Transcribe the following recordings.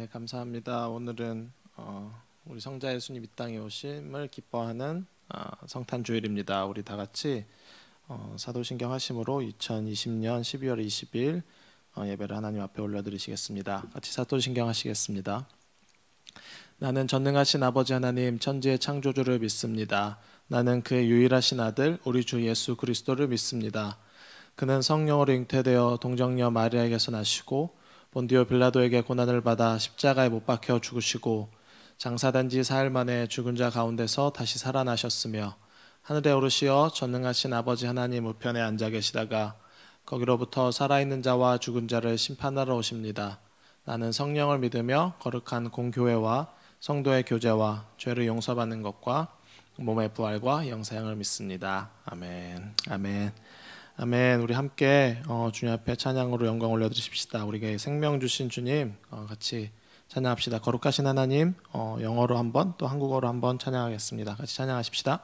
네, 감사합니다. 오늘은 우리 성자 예수님 이 땅에 오심을 기뻐하는 성탄 주일입니다. 우리 다 같이 사도신경 하심으로 2020년 12월 20일 예배를 하나님 앞에 올려드리시겠습니다. 같이 사도신경 하시겠습니다. 나는 전능하신 아버지 하나님 천지의 창조주를 믿습니다. 나는 그의 유일하신 아들 우리 주 예수 그리스도를 믿습니다. 그는 성령으로 잉태되어 동정녀 마리아에게서 나시고 본디오 빌라도에게 고난을 받아 십자가에 못 박혀 죽으시고 장사된 지 사흘 만에 죽은 자 가운데서 다시 살아나셨으며 하늘에 오르시어 전능하신 아버지 하나님 우편에 앉아 계시다가 거기로부터 살아있는 자와 죽은 자를 심판하러 오십니다. 나는 성령을 믿으며 거룩한 공교회와 성도의 교제와 죄를 용서받는 것과 몸의 부활과 영생을 믿습니다. 아멘. 아멘. 아멘. 우리 함께 주님 앞에 찬양으로 영광 올려드리십시다. 우리에게 생명 주신 주님 같이 찬양합시다. 거룩하신 하나님 영어로 한번 또 한국어로 한번 찬양하겠습니다. 같이 찬양하십시다.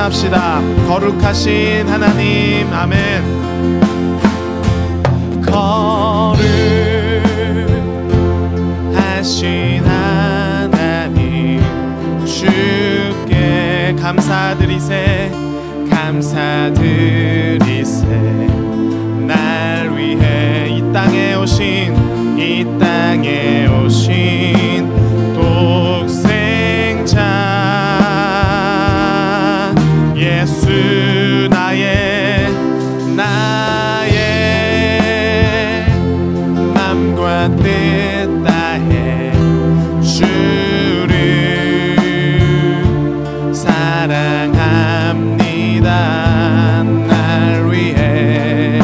찬양합시다. 거룩하신 하나님, 아멘. 거룩하신 하나님, 주께 감사드리세, 감사드리세. 날 위해 이 땅에 오신 독생자 예수, 나의 맘과 뜻 다해 주를 사랑합니다. 날 위해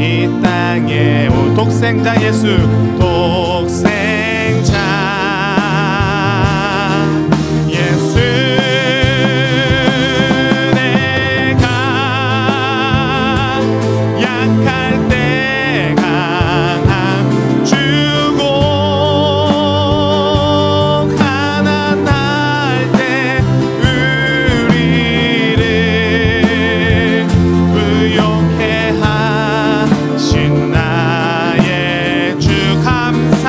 이 땅에 온 독생자 예수, 독생자 예수. 내가 약할 때 강함 주고, 가난할 때 우리를 부욕해 하신 나의 주, 감사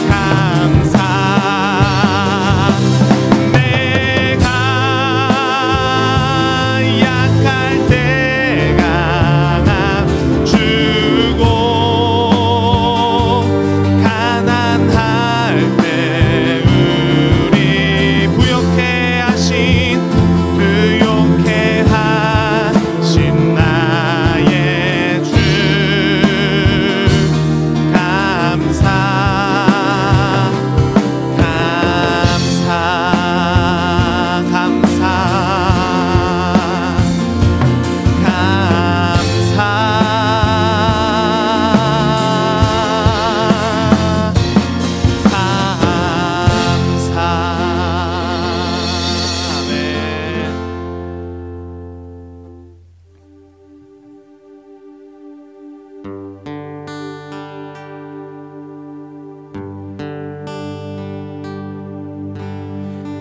감사. 내가 약할 때 강함 주고, 가난할 때 우리 부욕해 하신 나의 주, 감사 감사 감사 감사. 아멘.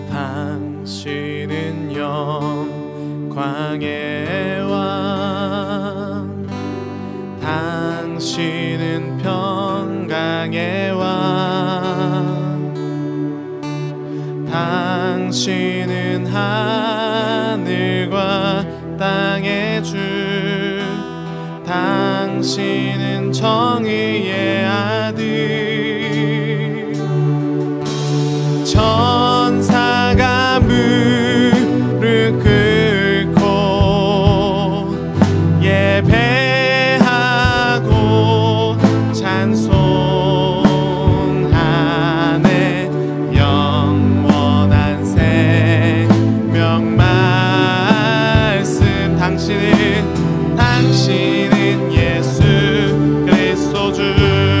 당신은 영광의 왕, 당신은 평강의 왕, 당신은 하늘과 땅의 주, 당신은 정의의 아들. 천사가 무릎 꿇고 예배하고 찬송하네. 영원한 생명 말씀. 당신은 예수 그리스도 주.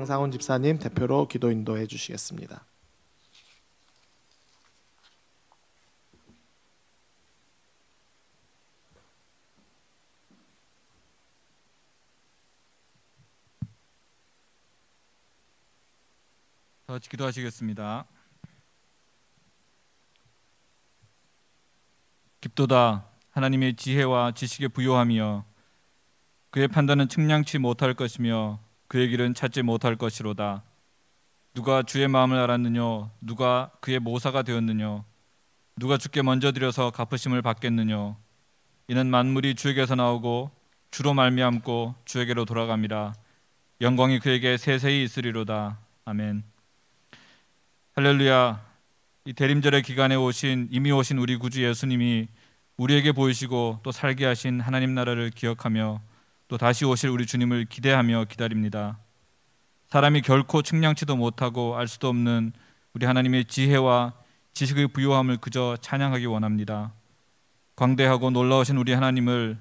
강상훈 집사님 대표로 기도 인도해 주시겠습니다. 다 같이 기도하시겠습니다. 깊도다 하나님의 지혜와 지식에 부요하며 그의 판단은 측량치 못할 것이며 그의 길은 찾지 못할 것이로다. 누가 주의 마음을 알았느뇨? 누가 그의 모사가 되었느뇨? 누가 주께 먼저 드려서 갚으심을 받겠느뇨? 이는 만물이 주에게서 나오고 주로 말미암고 주에게로 돌아갑니다. 영광이 그에게 세세히 있으리로다. 아멘. 할렐루야. 이 대림절의 기간에 이미 오신 우리 구주 예수님이 우리에게 보이시고 또 살게 하신 하나님 나라를 기억하며 또 다시 오실 우리 주님을 기대하며 기다립니다. 사람이 결코 측량치도 못하고 알 수도 없는 우리 하나님의 지혜와 지식의 부요함을 그저 찬양하기 원합니다. 광대하고 놀라우신 우리 하나님을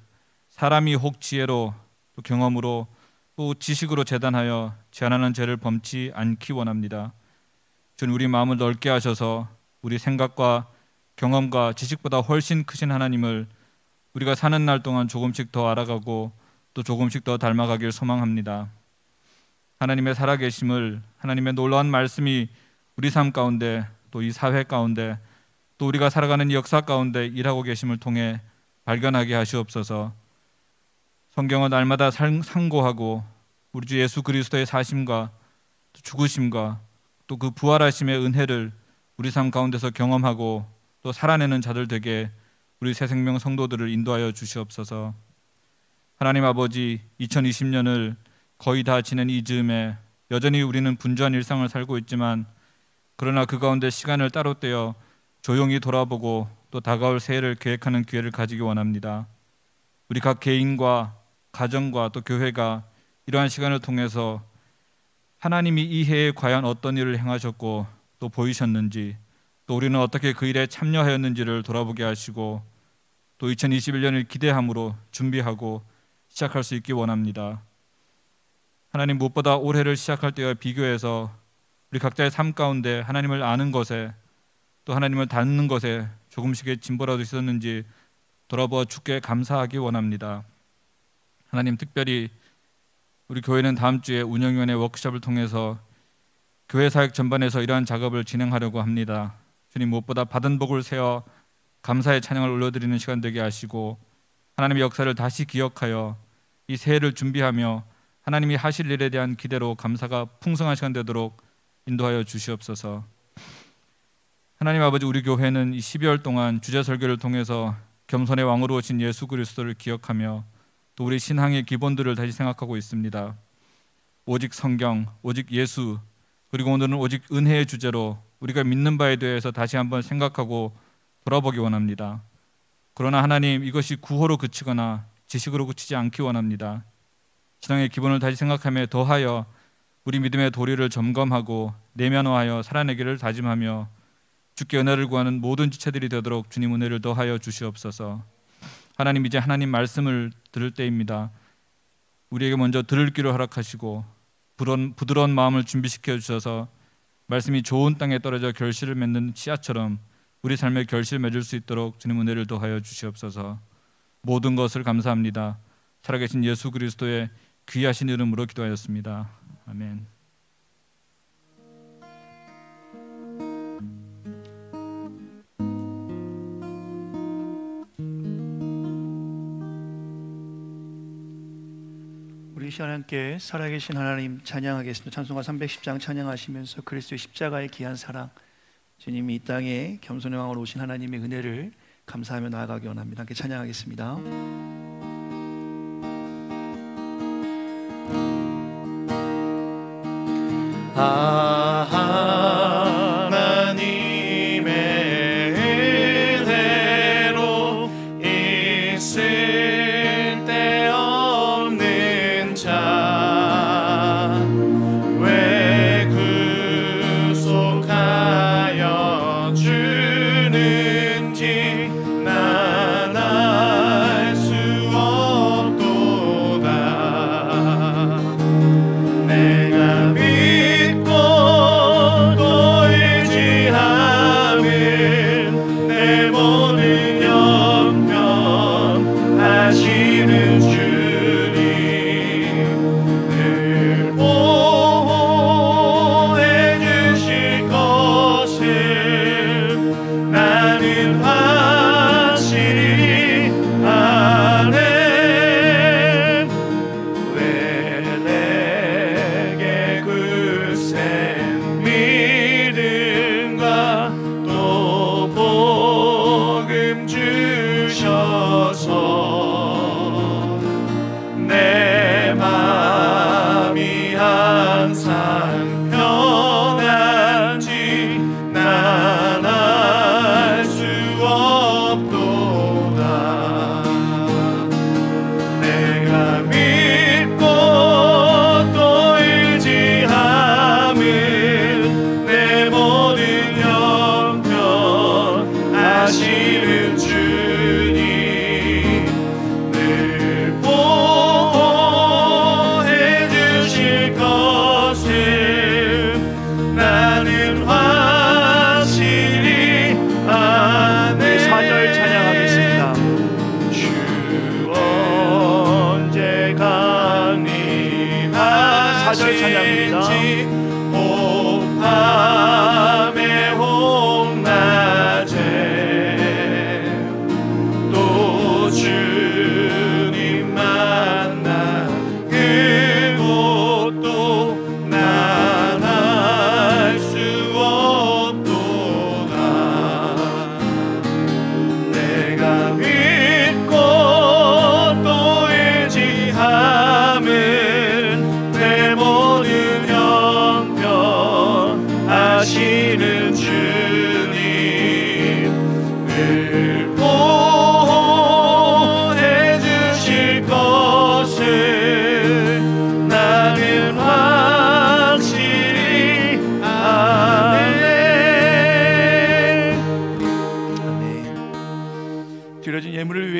사람이 혹 지혜로 또 경험으로 또 지식으로 재단하여 제한하는 죄를 범치 않기 원합니다. 주님, 우리 마음을 넓게 하셔서 우리 생각과 경험과 지식보다 훨씬 크신 하나님을 우리가 사는 날 동안 조금씩 더 알아가고 또 조금씩 더 닮아가길 소망합니다. 하나님의 살아계심을, 하나님의 놀라운 말씀이 우리 삶 가운데 또 이 사회 가운데 또 우리가 살아가는 이 역사 가운데 일하고 계심을 통해 발견하게 하시옵소서. 성경은 날마다 상고하고 우리 주 예수 그리스도의 사심과 또 죽으심과 또 그 부활하심의 은혜를 우리 삶 가운데서 경험하고 또 살아내는 자들 되게 우리 새생명 성도들을 인도하여 주시옵소서. 하나님 아버지, 2020년을 거의 다 지낸 이 즈음에 여전히 우리는 분주한 일상을 살고 있지만 그러나 그 가운데 시간을 따로 떼어 조용히 돌아보고 또 다가올 새해를 계획하는 기회를 가지기 원합니다. 우리 각 개인과 가정과 또 교회가 이러한 시간을 통해서 하나님이 이 해에 과연 어떤 일을 행하셨고 또 보이셨는지 또 우리는 어떻게 그 일에 참여하였는지를 돌아보게 하시고 또 2021년을 기대함으로 준비하고 시작할 수 있기 원합니다. 하나님, 무엇보다 올해를 시작할 때와 비교해서 우리 각자의 삶 가운데 하나님을 아는 것에 또 하나님을 닮는 것에 조금씩의 진보라도 있었는지 돌아보아 주께 감사하기 원합니다. 하나님, 특별히 우리 교회는 다음 주에 운영위원회 워크숍을 통해서 교회 사역 전반에서 이러한 작업을 진행하려고 합니다. 주님, 무엇보다 받은 복을 세어 감사의 찬양을 올려드리는 시간 되게 하시고 하나님의 역사를 다시 기억하여 이 새해를 준비하며 하나님이 하실 일에 대한 기대로 감사가 풍성한 시간 되도록 인도하여 주시옵소서. 하나님 아버지, 우리 교회는 이 12월 동안 주제 설교를 통해서 겸손의 왕으로 오신 예수 그리스도를 기억하며 또 우리 신앙의 기본들을 다시 생각하고 있습니다. 오직 성경, 오직 예수, 그리고 오늘은 오직 은혜의 주제로 우리가 믿는 바에 대해서 다시 한번 생각하고 돌아보기 원합니다. 그러나 하나님, 이것이 구호로 그치거나 지식으로 그치지 않기 원합니다. 신앙의 기본을 다시 생각하며 더하여 우리 믿음의 도리를 점검하고 내면화하여 살아내기를 다짐하며 주께 은혜를 구하는 모든 지체들이 되도록 주님 은혜를 더하여 주시옵소서. 하나님, 이제 하나님 말씀을 들을 때입니다. 우리에게 먼저 들을 귀를 허락하시고 부드러운 마음을 준비시켜 주셔서 말씀이 좋은 땅에 떨어져 결실을 맺는 씨앗처럼 우리 삶에 결실 맺을 수 있도록 주님 은혜를 더하여 주시옵소서. 모든 것을 감사합니다. 살아계신 예수 그리스도의 귀하신 이름으로 기도하였습니다. 아멘. 우리 시간 함께 살아계신 하나님 찬양하겠습니다. 찬송가 310장 찬양하시면서 그리스도의 십자가의 귀한 사랑, 주님이 이 땅에 겸손의 왕으로 오신 하나님의 은혜를 감사하며 나아가기 원합니다. 함께 찬양하겠습니다. 하나님의 은혜로 있을 때 없는 자 왜 구속하여 주는지 난 알 수 없도다. 내가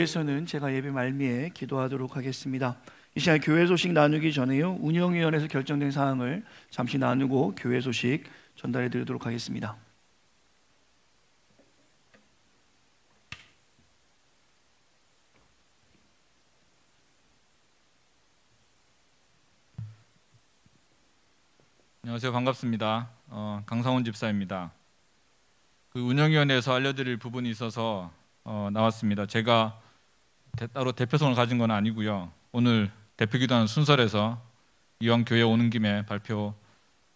위해서는 제가 예배 말미에 기도하도록 하겠습니다. 이 시간 교회 소식 나누기 전에요, 운영위원회에서 결정된 사항을 잠시 나누고 교회 소식 전달해 드리도록 하겠습니다. 안녕하세요. 반갑습니다. 강상훈 집사입니다. 그 운영위원회에서 알려드릴 부분이 있어서 나왔습니다. 제가 따로 대표성을 가진 건 아니고요. 오늘 대표기도하는 순서에서 이왕 교회 오는 김에 발표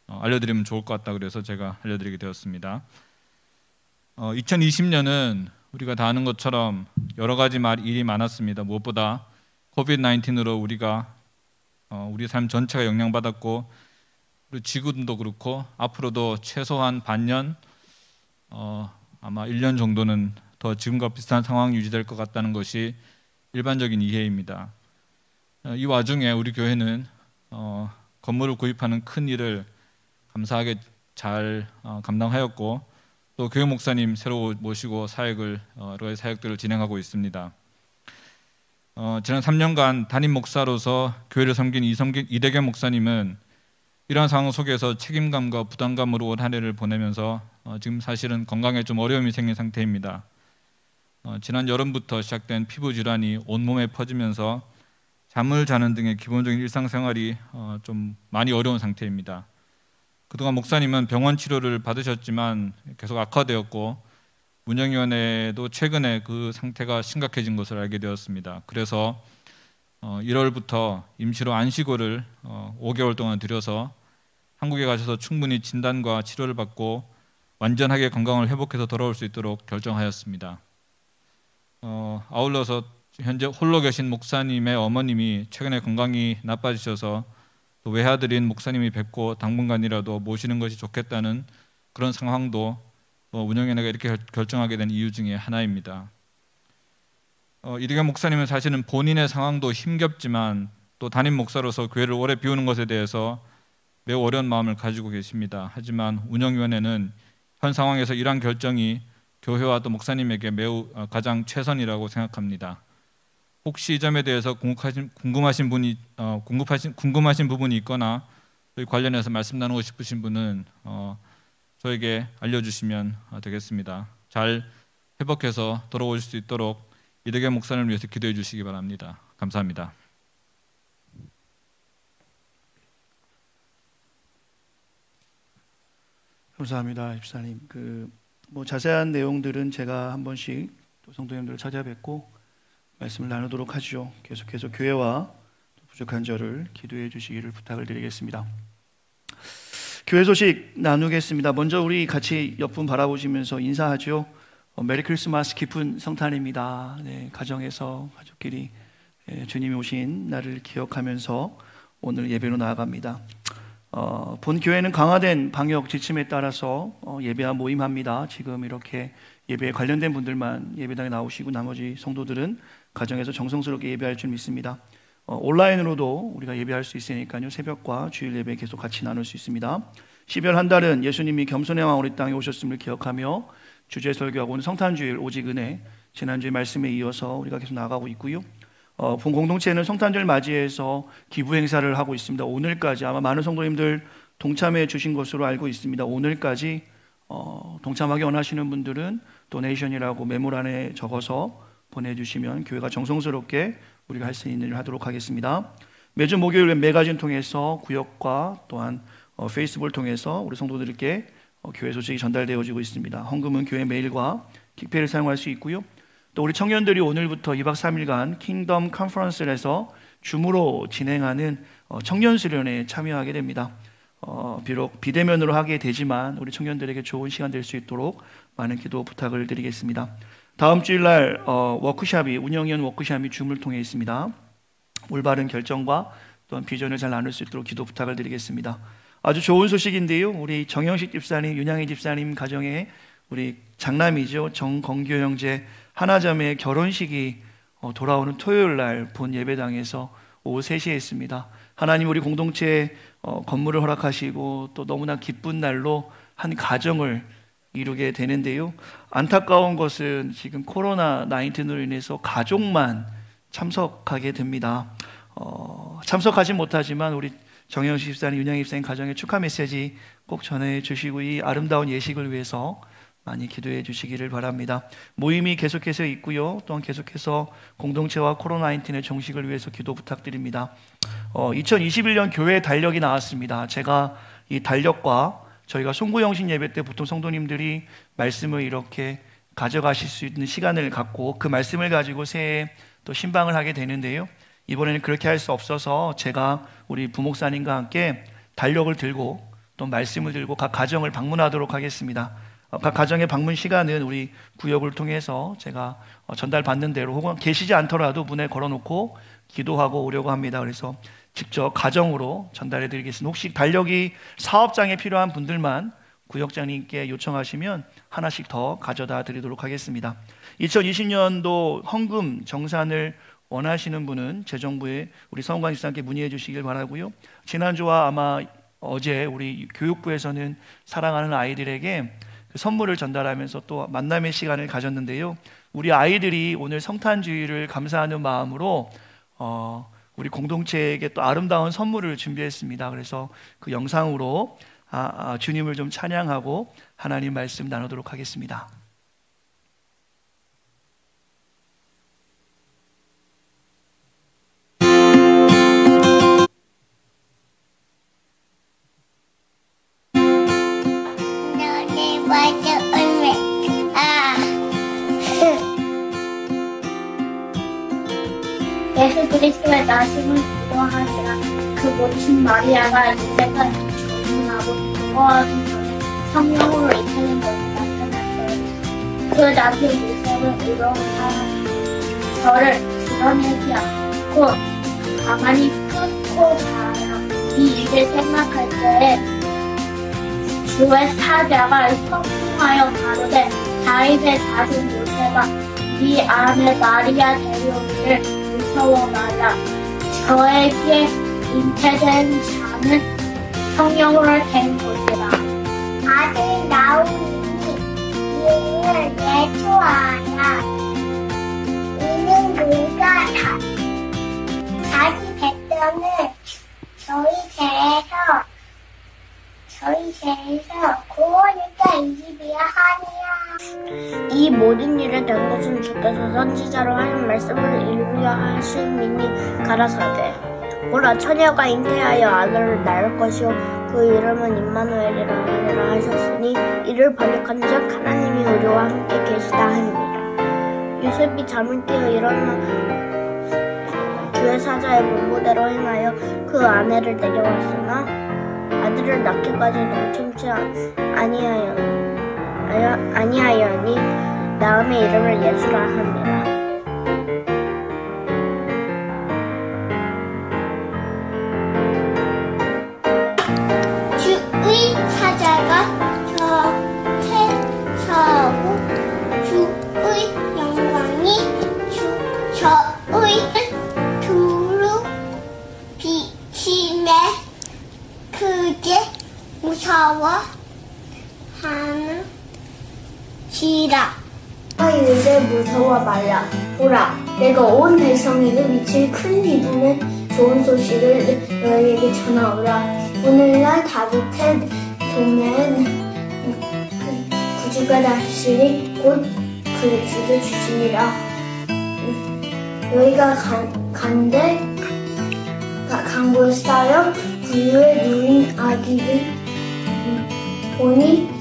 알려드리면 좋을 것 같다 그래서 제가 알려드리게 되었습니다. 2020년은 우리가 다 아는 것처럼 여러 가지 일이 많았습니다. 무엇보다 코비드-19으로 우리 삶 전체가 영향받았고, 그리고 지금도 그렇고 앞으로도 최소한 반년, 아마 1년 정도는 더 지금과 비슷한 상황이 유지될 것 같다는 것이 일반적인 이해입니다. 이 와중에 우리 교회는 건물을 구입하는 큰 일을 감사하게 잘 감당하였고, 또 교회 목사님 새로 모시고 여러 가지 사역들을 진행하고 있습니다. 지난 3년간 담임 목사로서 교회를 섬긴 이대겸 목사님은 이러한 상황 속에서 책임감과 부담감으로 올 한 해를 보내면서 지금 사실은 건강에 좀 어려움이 생긴 상태입니다. 지난 여름부터 시작된 피부 질환이 온몸에 퍼지면서 잠을 자는 등의 기본적인 일상생활이 좀 많이 어려운 상태입니다. 그동안 목사님은 병원 치료를 받으셨지만 계속 악화되었고, 운영위원회도 최근에 그 상태가 심각해진 것을 알게 되었습니다. 그래서 1월부터 임시로 안식월을 5개월 동안 들여서 한국에 가셔서 충분히 진단과 치료를 받고 완전하게 건강을 회복해서 돌아올 수 있도록 결정하였습니다. 아울러서 현재 홀로 계신 목사님의 어머님이 최근에 건강이 나빠지셔서 또 외아들인 목사님이 뵙고 당분간이라도 모시는 것이 좋겠다는 그런 상황도 운영위원회가 이렇게 결정하게 된 이유 중에 하나입니다. 이대겸 목사님은 사실은 본인의 상황도 힘겹지만 또 담임 목사로서 교회를 오래 비우는 것에 대해서 매우 어려운 마음을 가지고 계십니다. 하지만 운영위원회는 현 상황에서 이러한 결정이 교회와 또 목사님에게 매우 가장 최선이라고 생각합니다. 혹시 이 점에 대해서 궁금하신 부분이 있거나 관련해서 말씀 나누고 싶으신 분은 저에게 알려주시면 되겠습니다. 잘 회복해서 돌아오실 수 있도록 이대겸 목사님을 위해서 기도해 주시기 바랍니다. 감사합니다. 감사합니다, 집사님. 자세한 내용들은 제가 한 번씩 또 성도님들을 찾아뵙고 말씀을 나누도록 하죠. 계속해서 교회와 부족한 저를 기도해 주시기를 부탁을 드리겠습니다. 교회 소식 나누겠습니다. 먼저 우리 같이 옆분 바라보시면서 인사하죠. 메리 크리스마스, 깊은 성탄입니다. 네, 가정에서 가족끼리 주님이 오신 날을 기억하면서 오늘 예배로 나아갑니다. 본 교회는 강화된 방역 지침에 따라서 예배와 모임합니다. 지금 이렇게 예배에 관련된 분들만 예배당에 나오시고 나머지 성도들은 가정에서 정성스럽게 예배할 줄 믿습니다. 온라인으로도 우리가 예배할 수 있으니까요, 새벽과 주일 예배 계속 같이 나눌 수 있습니다. 12월 한 달은 예수님이 겸손의 왕 우리 땅에 오셨음을 기억하며 주제 설교하고 오늘 성탄주일 오직 은혜, 지난주의 말씀에 이어서 우리가 계속 나가고 있고요. 본 공동체는 성탄절 맞이해서 기부 행사를 하고 있습니다. 오늘까지 아마 많은 성도님들 동참해 주신 것으로 알고 있습니다. 오늘까지 동참하기 원하시는 분들은 도네이션이라고 메모란에 적어서 보내주시면 교회가 정성스럽게 우리가 할 수 있는 일을 하도록 하겠습니다. 매주 목요일 매거진 통해서 구역과 또한 페이스북을 통해서 우리 성도들께 교회 소식이 전달되어지고 있습니다. 헌금은 교회 메일과 킥페이를 사용할 수 있고요. 또 우리 청년들이 오늘부터 2박 3일간 킹덤 컨퍼런스에서 줌으로 진행하는 청년 수련회에 참여하게 됩니다. 비록 비대면으로 하게 되지만 우리 청년들에게 좋은 시간 될 수 있도록 많은 기도 부탁을 드리겠습니다. 다음 주일날 운영위원 워크숍이 줌을 통해 있습니다. 올바른 결정과 또한 비전을 잘 나눌 수 있도록 기도 부탁을 드리겠습니다. 아주 좋은 소식인데요, 우리 정영식 집사님, 윤양희 집사님 가정에 우리 장남이죠, 정건교 형제 하나자매의 결혼식이 돌아오는 토요일날 본 예배당에서 오후 3시에 있습니다. 하나님 우리 공동체 건물을 허락하시고 또 너무나 기쁜 날로 한 가정을 이루게 되는데요. 안타까운 것은 지금 코로나19으로 인해서 가족만 참석하게 됩니다. 참석하지 못하지만 우리 정영식 집사님, 윤영희 집사님 가정에 축하 메시지 꼭 전해주시고 이 아름다운 예식을 위해서 많이 기도해 주시기를 바랍니다. 모임이 계속해서 있고요. 또한 계속해서 공동체와 코로나19의 종식을 위해서 기도 부탁드립니다. 2021년 교회 달력이 나왔습니다. 제가 이 달력과 저희가 송구영신 예배 때 보통 성도님들이 말씀을 이렇게 가져가실 수 있는 시간을 갖고 그 말씀을 가지고 새해 또 신방을 하게 되는데요. 이번에는 그렇게 할 수 없어서 제가 우리 부목사님과 함께 달력을 들고 또 말씀을 들고 각 가정을 방문하도록 하겠습니다. 각 가정의 방문 시간은 우리 구역을 통해서 제가 전달받는 대로 혹은 계시지 않더라도 문에 걸어놓고 기도하고 오려고 합니다. 그래서 직접 가정으로 전달해 드리겠습니다. 혹시 달력이 사업장에 필요한 분들만 구역장님께 요청하시면 하나씩 더 가져다 드리도록 하겠습니다. 2020년도 헌금 정산을 원하시는 분은 재정부에 우리 서원광 집사님께 문의해 주시길 바라고요. 지난주와 아마 어제 우리 교육부에서는 사랑하는 아이들에게 그 선물을 전달하면서 또 만남의 시간을 가졌는데요. 우리 아이들이 오늘 성탄주의를 감사하는 마음으로 우리 공동체에게 또 아름다운 선물을 준비했습니다. 그래서 그 영상으로 주님을 좀 찬양하고 하나님 말씀 나누도록 하겠습니다. 예수 그리스도의 나심을 기도하리라. 그 모친 마리아가 유대가 조문하고 무거워하기 전에 성령으로 이끄는 것이 나타났어요. 그 남편 요셉을 의로운 저를 드러내지 않고 가만히 끊고 봐요. 이 일을 생각할 때에 주의 사자가 성공하여 가로되 다윗의 자손 요셉아 네 아내 마리아 데려오기를 무서워 말라. 저에게 잉태된 자는 성령으로 된 것이라. 아들 나오니 이는 내 좋아하라. 이는 그가 자기 백성을 저희 죄에서 구원했다 이 집이야 하니라. 이 모든 일에 된 것은 주께서 선지자로 하신 말씀을 이루려 하심이니 가라사대 보라 처녀가 잉태하여 아들을 낳을 것이요 그 이름은 임마누엘이라 하리라 하셨으니 이를 번역한즉 하나님이 우리와 함께 계시다 함이니라. 요셉이 잠을 깨어 일어나 주의 사자의 문부대로 행하여 그 아내를 데려왔으나 아들을 낳기까지 참지 아니하여니 나음의 이름을 예수라 함이라. 주의 사자가 저태서고 주의 영광이 저의 두루 비침에 크게 무서워하는 지라. 이제 무서워 말라. 보라, 내가 온 백성에게 미칠 큰 기쁨의 좋은 소식을 너에게 전하오라. 오늘날 다윗의 동네엔 구주가 다시리 곧 그리스도 주시니라. 너희가 간대 강보에 쌓여 구유에 누인 아기를 보니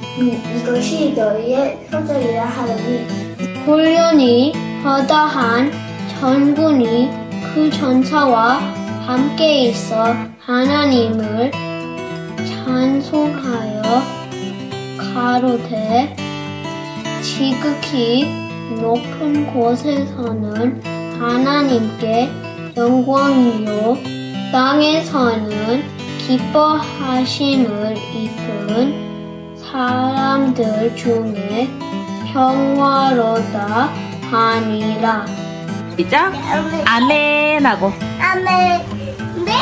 이것이 너희의 표적이라 하더니 훈련이 허다한 전군이 그 전차와 함께 있어 하나님을 찬송하여 가로되 지극히 높은 곳에서는 하나님께 영광이요 땅에서는 기뻐하심을 입은 사람들 중에 평화로다 하니라. 시작. 아멘하고. 아멘. 네.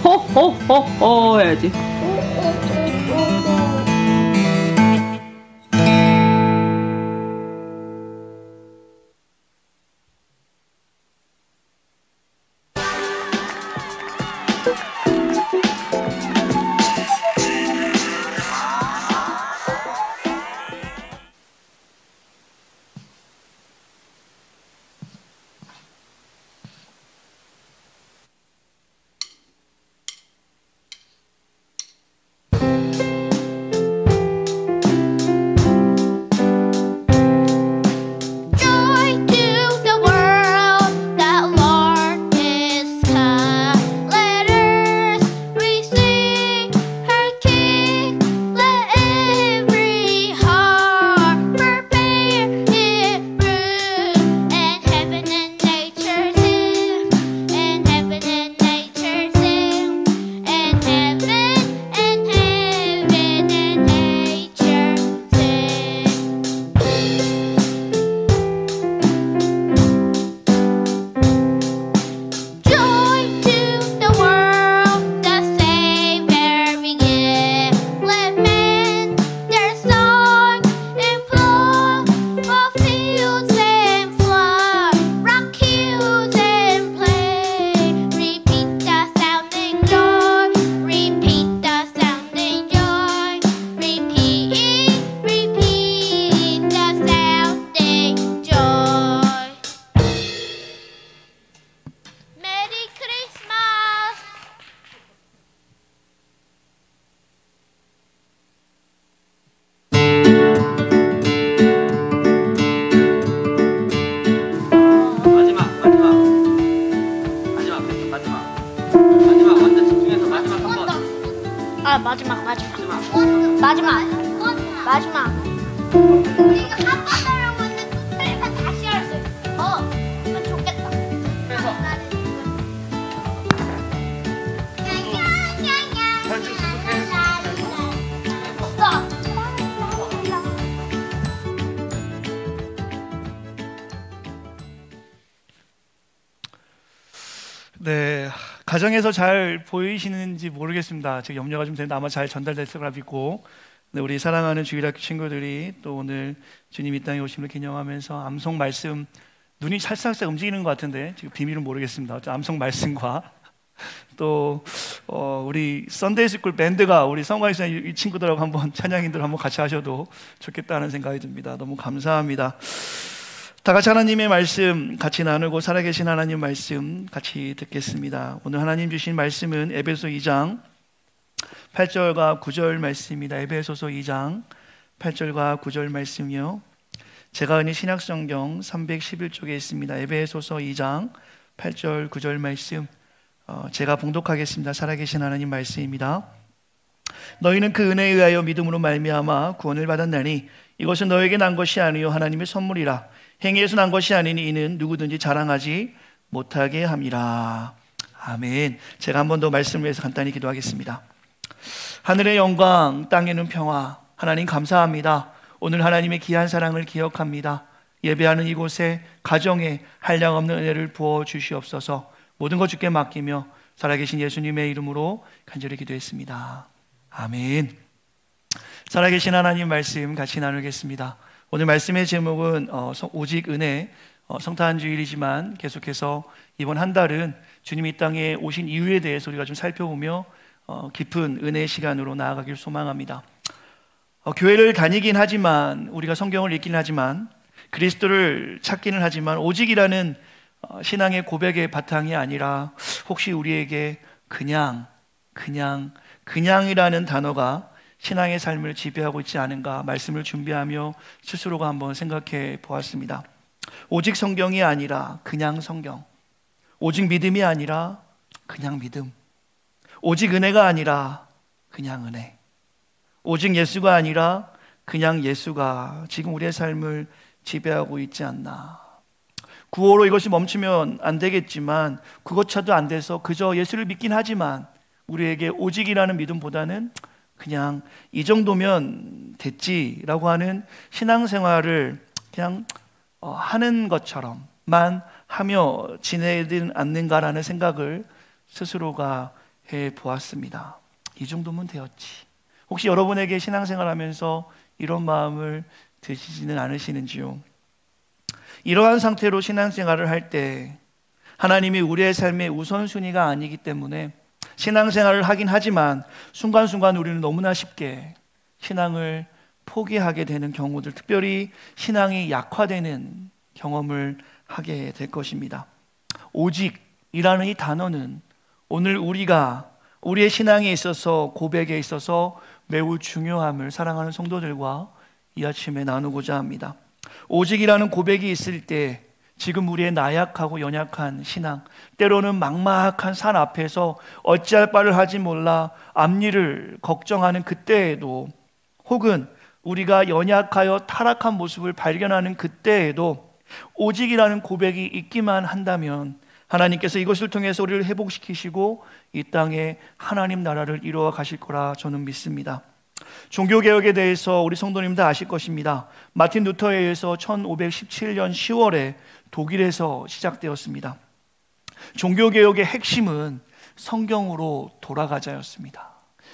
호호호호 해야지. 마지막. 우리가 한 번 하려고 했는데 또 틀리면 다시 할 수 있어. 그건 좋겠다. 그래서 네, 가정에서 잘 보이시는지 모르겠습니다. 지금 염려가 좀 되는데 아마 잘 전달됐을 거라 믿고, 네, 우리 사랑하는 주일학교 친구들이 또 오늘 주님 이 땅에 오심을 기념하면서 암송 말씀, 눈이 살짝 움직이는 것 같은데 지금 비밀은 모르겠습니다. 암송 말씀과 또 우리 썬데이 스쿨 밴드가 우리 성가시는 이 친구들하고 한번 찬양인들 한번 같이 하셔도 좋겠다는 생각이 듭니다. 너무 감사합니다. 다 같이 하나님의 말씀 같이 나누고 살아계신 하나님 말씀 같이 듣겠습니다. 오늘 하나님 주신 말씀은 에베소 2장 8절과 9절 말씀입니다. 에베소서 2장 8절과 9절 말씀이요. 제가 있는 신약성경 311쪽에 있습니다. 에베소서 2장 8절 9절 말씀, 제가 봉독하겠습니다. 살아계신 하나님 말씀입니다. 너희는 그 은혜에 의하여 믿음으로 말미암아 구원을 받았나니 이것은 너에게 난 것이 아니요 하나님의 선물이라. 행위에서 난 것이 아니니 이는 누구든지 자랑하지 못하게 함이라. 아멘. 제가 한 번 더 말씀을 위해서 간단히 기도하겠습니다. 하늘의 영광, 땅에는 평화. 하나님 감사합니다. 오늘 하나님의 귀한 사랑을 기억합니다. 예배하는 이곳에 가정에 한량없는 은혜를 부어 주시옵소서. 모든 것 주께 맡기며 살아계신 예수님의 이름으로 간절히 기도했습니다. 아멘. 살아계신 하나님 말씀 같이 나누겠습니다. 오늘 말씀의 제목은 오직 은혜, 성탄주일이지만 계속해서 이번 한 달은 주님이 이 땅에 오신 이유에 대해서 우리가 좀 살펴보며 깊은 은혜의 시간으로 나아가길 소망합니다. 교회를 다니긴 하지만, 우리가 성경을 읽긴 하지만, 그리스도를 찾기는 하지만 오직이라는 신앙의 고백의 바탕이 아니라 혹시 우리에게 그냥이라는 단어가 신앙의 삶을 지배하고 있지 않은가 말씀을 준비하며 스스로가 한번 생각해 보았습니다. 오직 성경이 아니라 그냥 성경, 오직 믿음이 아니라 그냥 믿음, 오직 은혜가 아니라 그냥 은혜, 오직 예수가 아니라 그냥 예수가 지금 우리의 삶을 지배하고 있지 않나. 구호로 이것이 멈추면 안 되겠지만 그것차도 안 돼서 그저 예수를 믿긴 하지만 우리에게 오직이라는 믿음보다는 그냥 이 정도면 됐지라고 하는 신앙생활을 그냥 하는 것처럼만 하며 지내지는 않는가라는 생각을 스스로가 해보았습니다. 이 정도면 되었지. 혹시 여러분에게 신앙생활하면서 이런 마음을 드시지는 않으시는지요? 이러한 상태로 신앙생활을 할 때 하나님이 우리의 삶의 우선순위가 아니기 때문에 신앙생활을 하긴 하지만 순간순간 우리는 너무나 쉽게 신앙을 포기하게 되는 경우들, 특별히 신앙이 약화되는 경험을 하게 될 것입니다. 오직이라는 이 단어는 오늘 우리가 우리의 신앙에 있어서, 고백에 있어서 매우 중요함을 사랑하는 성도들과 이 아침에 나누고자 합니다. 오직이라는 고백이 있을 때 지금 우리의 나약하고 연약한 신앙, 때로는 막막한 산 앞에서 어찌할 바를 하지 몰라 앞일을 걱정하는 그때에도, 혹은 우리가 연약하여 타락한 모습을 발견하는 그때에도 오직이라는 고백이 있기만 한다면 하나님께서 이것을 통해서 우리를 회복시키시고 이 땅에 하나님 나라를 이루어 가실 거라 저는 믿습니다. 종교개혁에 대해서 우리 성도님 다 아실 것입니다. 마틴 루터에 의해서 1517년 10월에 독일에서 시작되었습니다. 종교개혁의 핵심은 성경으로 돌아가자였습니다.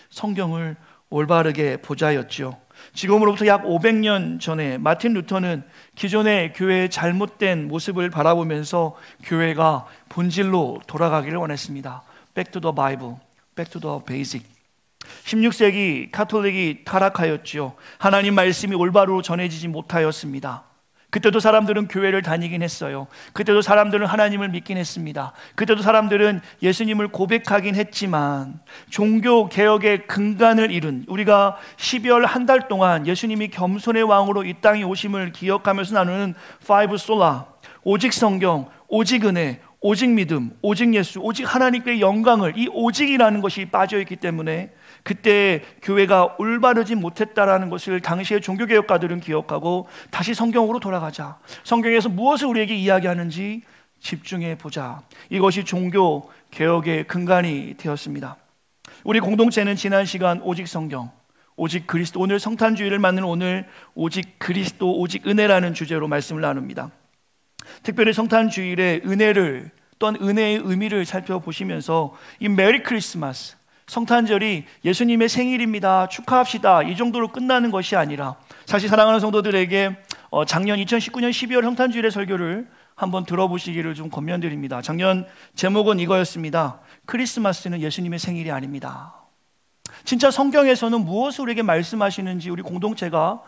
성경을 올바르게 보자였죠. 지금으로부터 약 500년 전에 마틴 루터는 기존의 교회의 잘못된 모습을 바라보면서 교회가 본질로 돌아가기를 원했습니다. Back to the Bible, back to the basic. 16세기 카톨릭이 타락하였지요. 하나님 말씀이 올바로 전해지지 못하였습니다. 그때도 사람들은 교회를 다니긴 했어요. 그때도 사람들은 하나님을 믿긴 했습니다. 그때도 사람들은 예수님을 고백하긴 했지만 종교개혁의 근간을 이룬, 우리가 12월 한 달 동안 예수님이 겸손의 왕으로 이 땅에 오심을 기억하면서 나누는 파이브 솔라, 오직 성경, 오직 은혜, 오직 믿음, 오직 예수, 오직 하나님께 영광을, 이 오직이라는 것이 빠져있기 때문에 그때 교회가 올바르지 못했다라는 것을 당시의 종교개혁가들은 기억하고 다시 성경으로 돌아가자. 성경에서 무엇을 우리에게 이야기하는지 집중해 보자. 이것이 종교개혁의 근간이 되었습니다. 우리 공동체는 지난 시간 오직 성경, 오직 그리스도, 오늘 성탄주의를 맞는 오늘 오직 그리스도, 오직 은혜라는 주제로 말씀을 나눕니다. 특별히 성탄주일의 은혜를 또한 은혜의 의미를 살펴보시면서 이 메리 크리스마스, 성탄절이 예수님의 생일입니다, 축하합시다, 이 정도로 끝나는 것이 아니라, 사실 사랑하는 성도들에게 작년 2019년 12월 성탄주일의 설교를 한번 들어보시기를 좀 권면드립니다. 작년 제목은 이거였습니다. 크리스마스는 예수님의 생일이 아닙니다. 진짜 성경에서는 무엇을 우리에게 말씀하시는지 우리 공동체가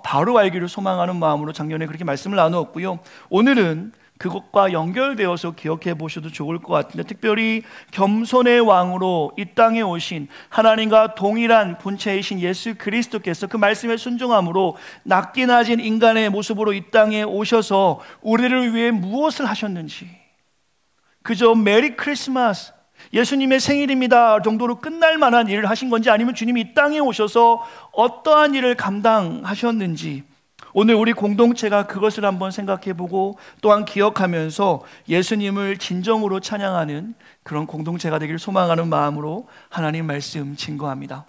바로 알기를 소망하는 마음으로 작년에 그렇게 말씀을 나누었고요. 오늘은 그것과 연결되어서 기억해 보셔도 좋을 것 같은데, 특별히 겸손의 왕으로 이 땅에 오신 하나님과 동일한 본체이신 예수 그리스도께서 그 말씀에 순종함으로 낮게 낮은 인간의 모습으로 이 땅에 오셔서 우리를 위해 무엇을 하셨는지, 그저 메리 크리스마스, 예수님의 생일입니다 정도로 끝날 만한 일을 하신 건지, 아니면 주님이 이 땅에 오셔서 어떠한 일을 감당하셨는지, 오늘 우리 공동체가 그것을 한번 생각해보고 또한 기억하면서 예수님을 진정으로 찬양하는 그런 공동체가 되기를 소망하는 마음으로 하나님 말씀 증거합니다.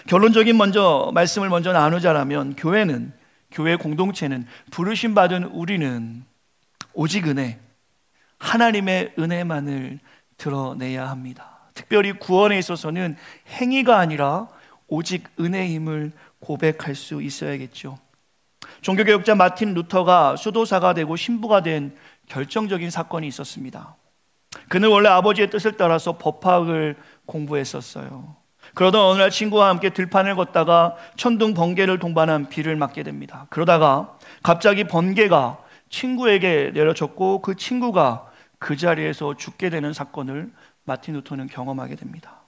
결론적인 말씀을 먼저 나누자라면, 교회 공동체는, 부르심 받은 우리는 오직 은혜, 하나님의 은혜만을 드러내야 합니다. 특별히 구원에 있어서는 행위가 아니라 오직 은혜임을 고백할 수 있어야겠죠. 종교개혁자 마틴 루터가 수도사가 되고 신부가 된 결정적인 사건이 있었습니다. 그는 원래 아버지의 뜻을 따라서 법학을 공부했었어요. 그러던 어느 날 친구와 함께 들판을 걷다가 천둥 번개를 동반한 비를 맞게 됩니다. 그러다가 갑자기 번개가 친구에게 내려졌고 그 친구가 그 자리에서 죽게 되는 사건을 마틴 루터는 경험하게 됩니다.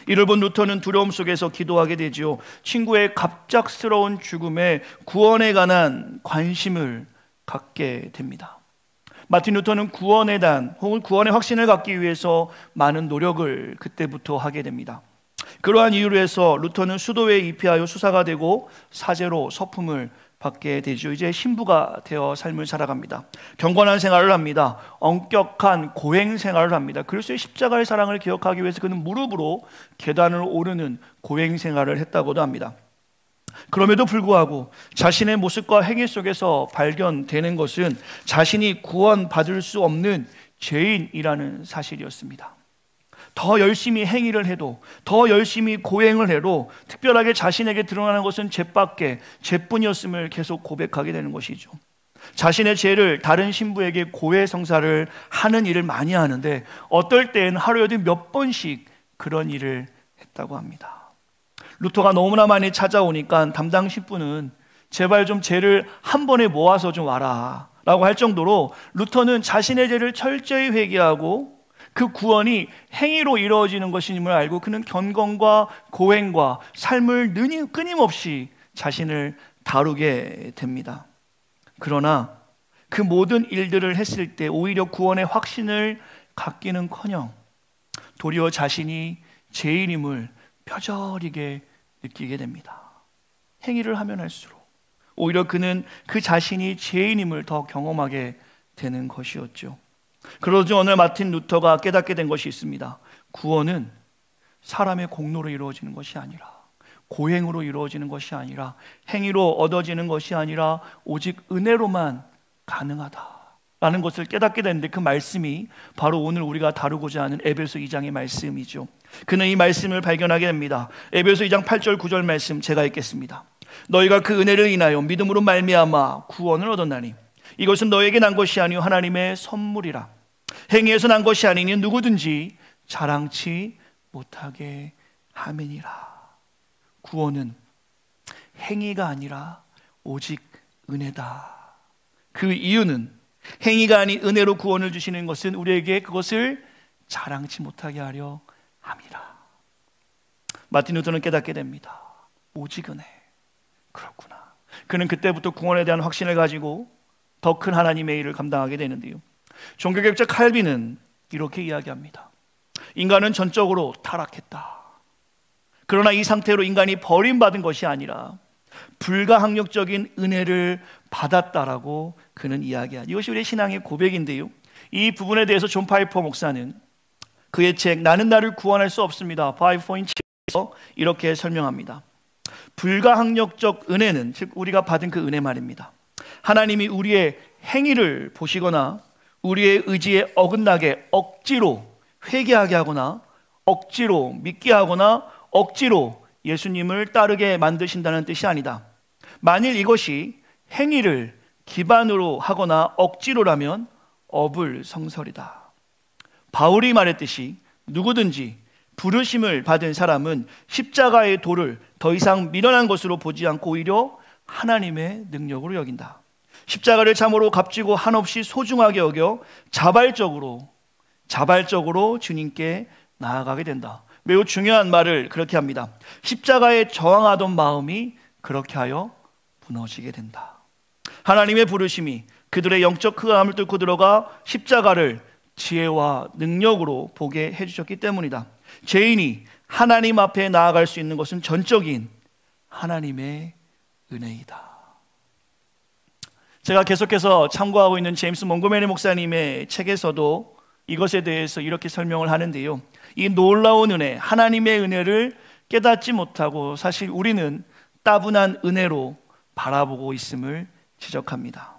이를 본 루터는 두려움 속에서 기도하게 되지요. 친구의 갑작스러운 죽음에 구원에 관한 관심을 갖게 됩니다. 마틴 루터는 구원의 단 혹은 구원의 확신을 갖기 위해서 많은 노력을 그때부터 하게 됩니다. 그러한 이유로 해서 루터는 수도에 입회하여 수사가 되고 사제로 서품을 받게 되죠. 이제 신부가 되어 삶을 살아갑니다. 경건한 생활을 합니다. 엄격한 고행 생활을 합니다. 그리스도의 십자가의 사랑을 기억하기 위해서 그는 무릎으로 계단을 오르는 고행 생활을 했다고도 합니다. 그럼에도 불구하고 자신의 모습과 행위 속에서 발견되는 것은 자신이 구원받을 수 없는 죄인이라는 사실이었습니다. 더 열심히 행위를 해도, 더 열심히 고행을 해도 특별하게 자신에게 드러나는 것은 죄밖에, 죄뿐이었음을 계속 고백하게 되는 것이죠. 자신의 죄를 다른 신부에게 고해성사를 하는 일을 많이 하는데, 어떨 때는 하루에도 몇 번씩 그런 일을 했다고 합니다. 루터가 너무나 많이 찾아오니까 담당 신부는 제발 좀 죄를 한 번에 모아서 좀 와라 라고 할 정도로 루터는 자신의 죄를 철저히 회개하고 그 구원이 행위로 이루어지는 것임을 알고 그는 경건과 고행과 삶을 끊임없이 자신을 다루게 됩니다. 그러나 그 모든 일들을 했을 때 오히려 구원의 확신을 갖기는커녕 도리어 자신이 죄인임을 뼈저리게 느끼게 됩니다. 행위를 하면 할수록 오히려 그는 그 자신이 죄인임을 더 경험하게 되는 것이었죠. 그러자 오늘 마틴 루터가 깨닫게 된 것이 있습니다. 구원은 사람의 공로로 이루어지는 것이 아니라, 고행으로 이루어지는 것이 아니라, 행위로 얻어지는 것이 아니라 오직 은혜로만 가능하다라는 것을 깨닫게 되는데, 그 말씀이 바로 오늘 우리가 다루고자 하는 에베소 2장의 말씀이죠. 그는 이 말씀을 발견하게 됩니다. 에베소 2장 8절 9절 말씀 제가 읽겠습니다. 너희가 그 은혜를 인하여 믿음으로 말미암아 구원을 얻었나니 이것은 너에게 난 것이 아니요 하나님의 선물이라. 행위에서 난 것이 아니니 누구든지 자랑치 못하게 함이니라. 구원은 행위가 아니라 오직 은혜다. 그 이유는 행위가 아닌 은혜로 구원을 주시는 것은 우리에게 그것을 자랑치 못하게 하려 함이라. 마틴 루터는 깨닫게 됩니다. 오직 은혜. 그렇구나. 그는 그때부터 구원에 대한 확신을 가지고 더 큰 하나님의 일을 감당하게 되는데요. 종교개혁자 칼빈은 이렇게 이야기합니다. 인간은 전적으로 타락했다. 그러나 이 상태로 인간이 버림받은 것이 아니라 불가항력적인 은혜를 받았다라고 그는 이야기하죠. 이것이 우리의 신앙의 고백인데요, 이 부분에 대해서 존 파이퍼 목사는 그의 책 나는 나를 구원할 수 없습니다 5.7에서 이렇게 설명합니다. 불가항력적 은혜는, 즉 우리가 받은 그 은혜 말입니다, 하나님이 우리의 행위를 보시거나 우리의 의지에 어긋나게 억지로 회개하게 하거나 억지로 믿게 하거나 억지로 예수님을 따르게 만드신다는 뜻이 아니다. 만일 이것이 행위를 기반으로 하거나 억지로라면 어불성설이다. 바울이 말했듯이 누구든지 부르심을 받은 사람은 십자가의 도를 더 이상 미련한 것으로 보지 않고 오히려 하나님의 능력으로 여긴다. 십자가를 참으로 값지고 한없이 소중하게 여겨 자발적으로 주님께 나아가게 된다. 매우 중요한 말을 그렇게 합니다. 십자가에 저항하던 마음이 그렇게 하여 무너지게 된다. 하나님의 부르심이 그들의 영적 흑암을 뚫고 들어가 십자가를 지혜와 능력으로 보게 해주셨기 때문이다. 죄인이 하나님 앞에 나아갈 수 있는 것은 전적인 하나님의 은혜이다. 제가 계속해서 참고하고 있는 제임스 몽고메리 목사님의 책에서도 이것에 대해서 이렇게 설명을 하는데요, 이 놀라운 은혜, 하나님의 은혜를 깨닫지 못하고 사실 우리는 따분한 은혜로 바라보고 있음을 지적합니다.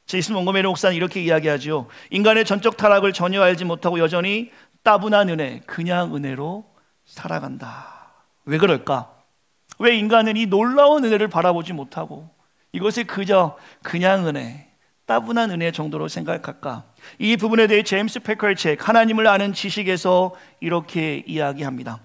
제임스 몽고메리 목사는 이렇게 이야기하죠. 인간의 전적 타락을 전혀 알지 못하고 여전히 따분한 은혜, 그냥 은혜로 살아간다. 왜 그럴까? 왜 인간은 이 놀라운 은혜를 바라보지 못하고 이것을 그저 그냥 은혜, 따분한 은혜 정도로 생각할까? 이 부분에 대해 제임스 패커의 책 하나님을 아는 지식에서 이렇게 이야기합니다.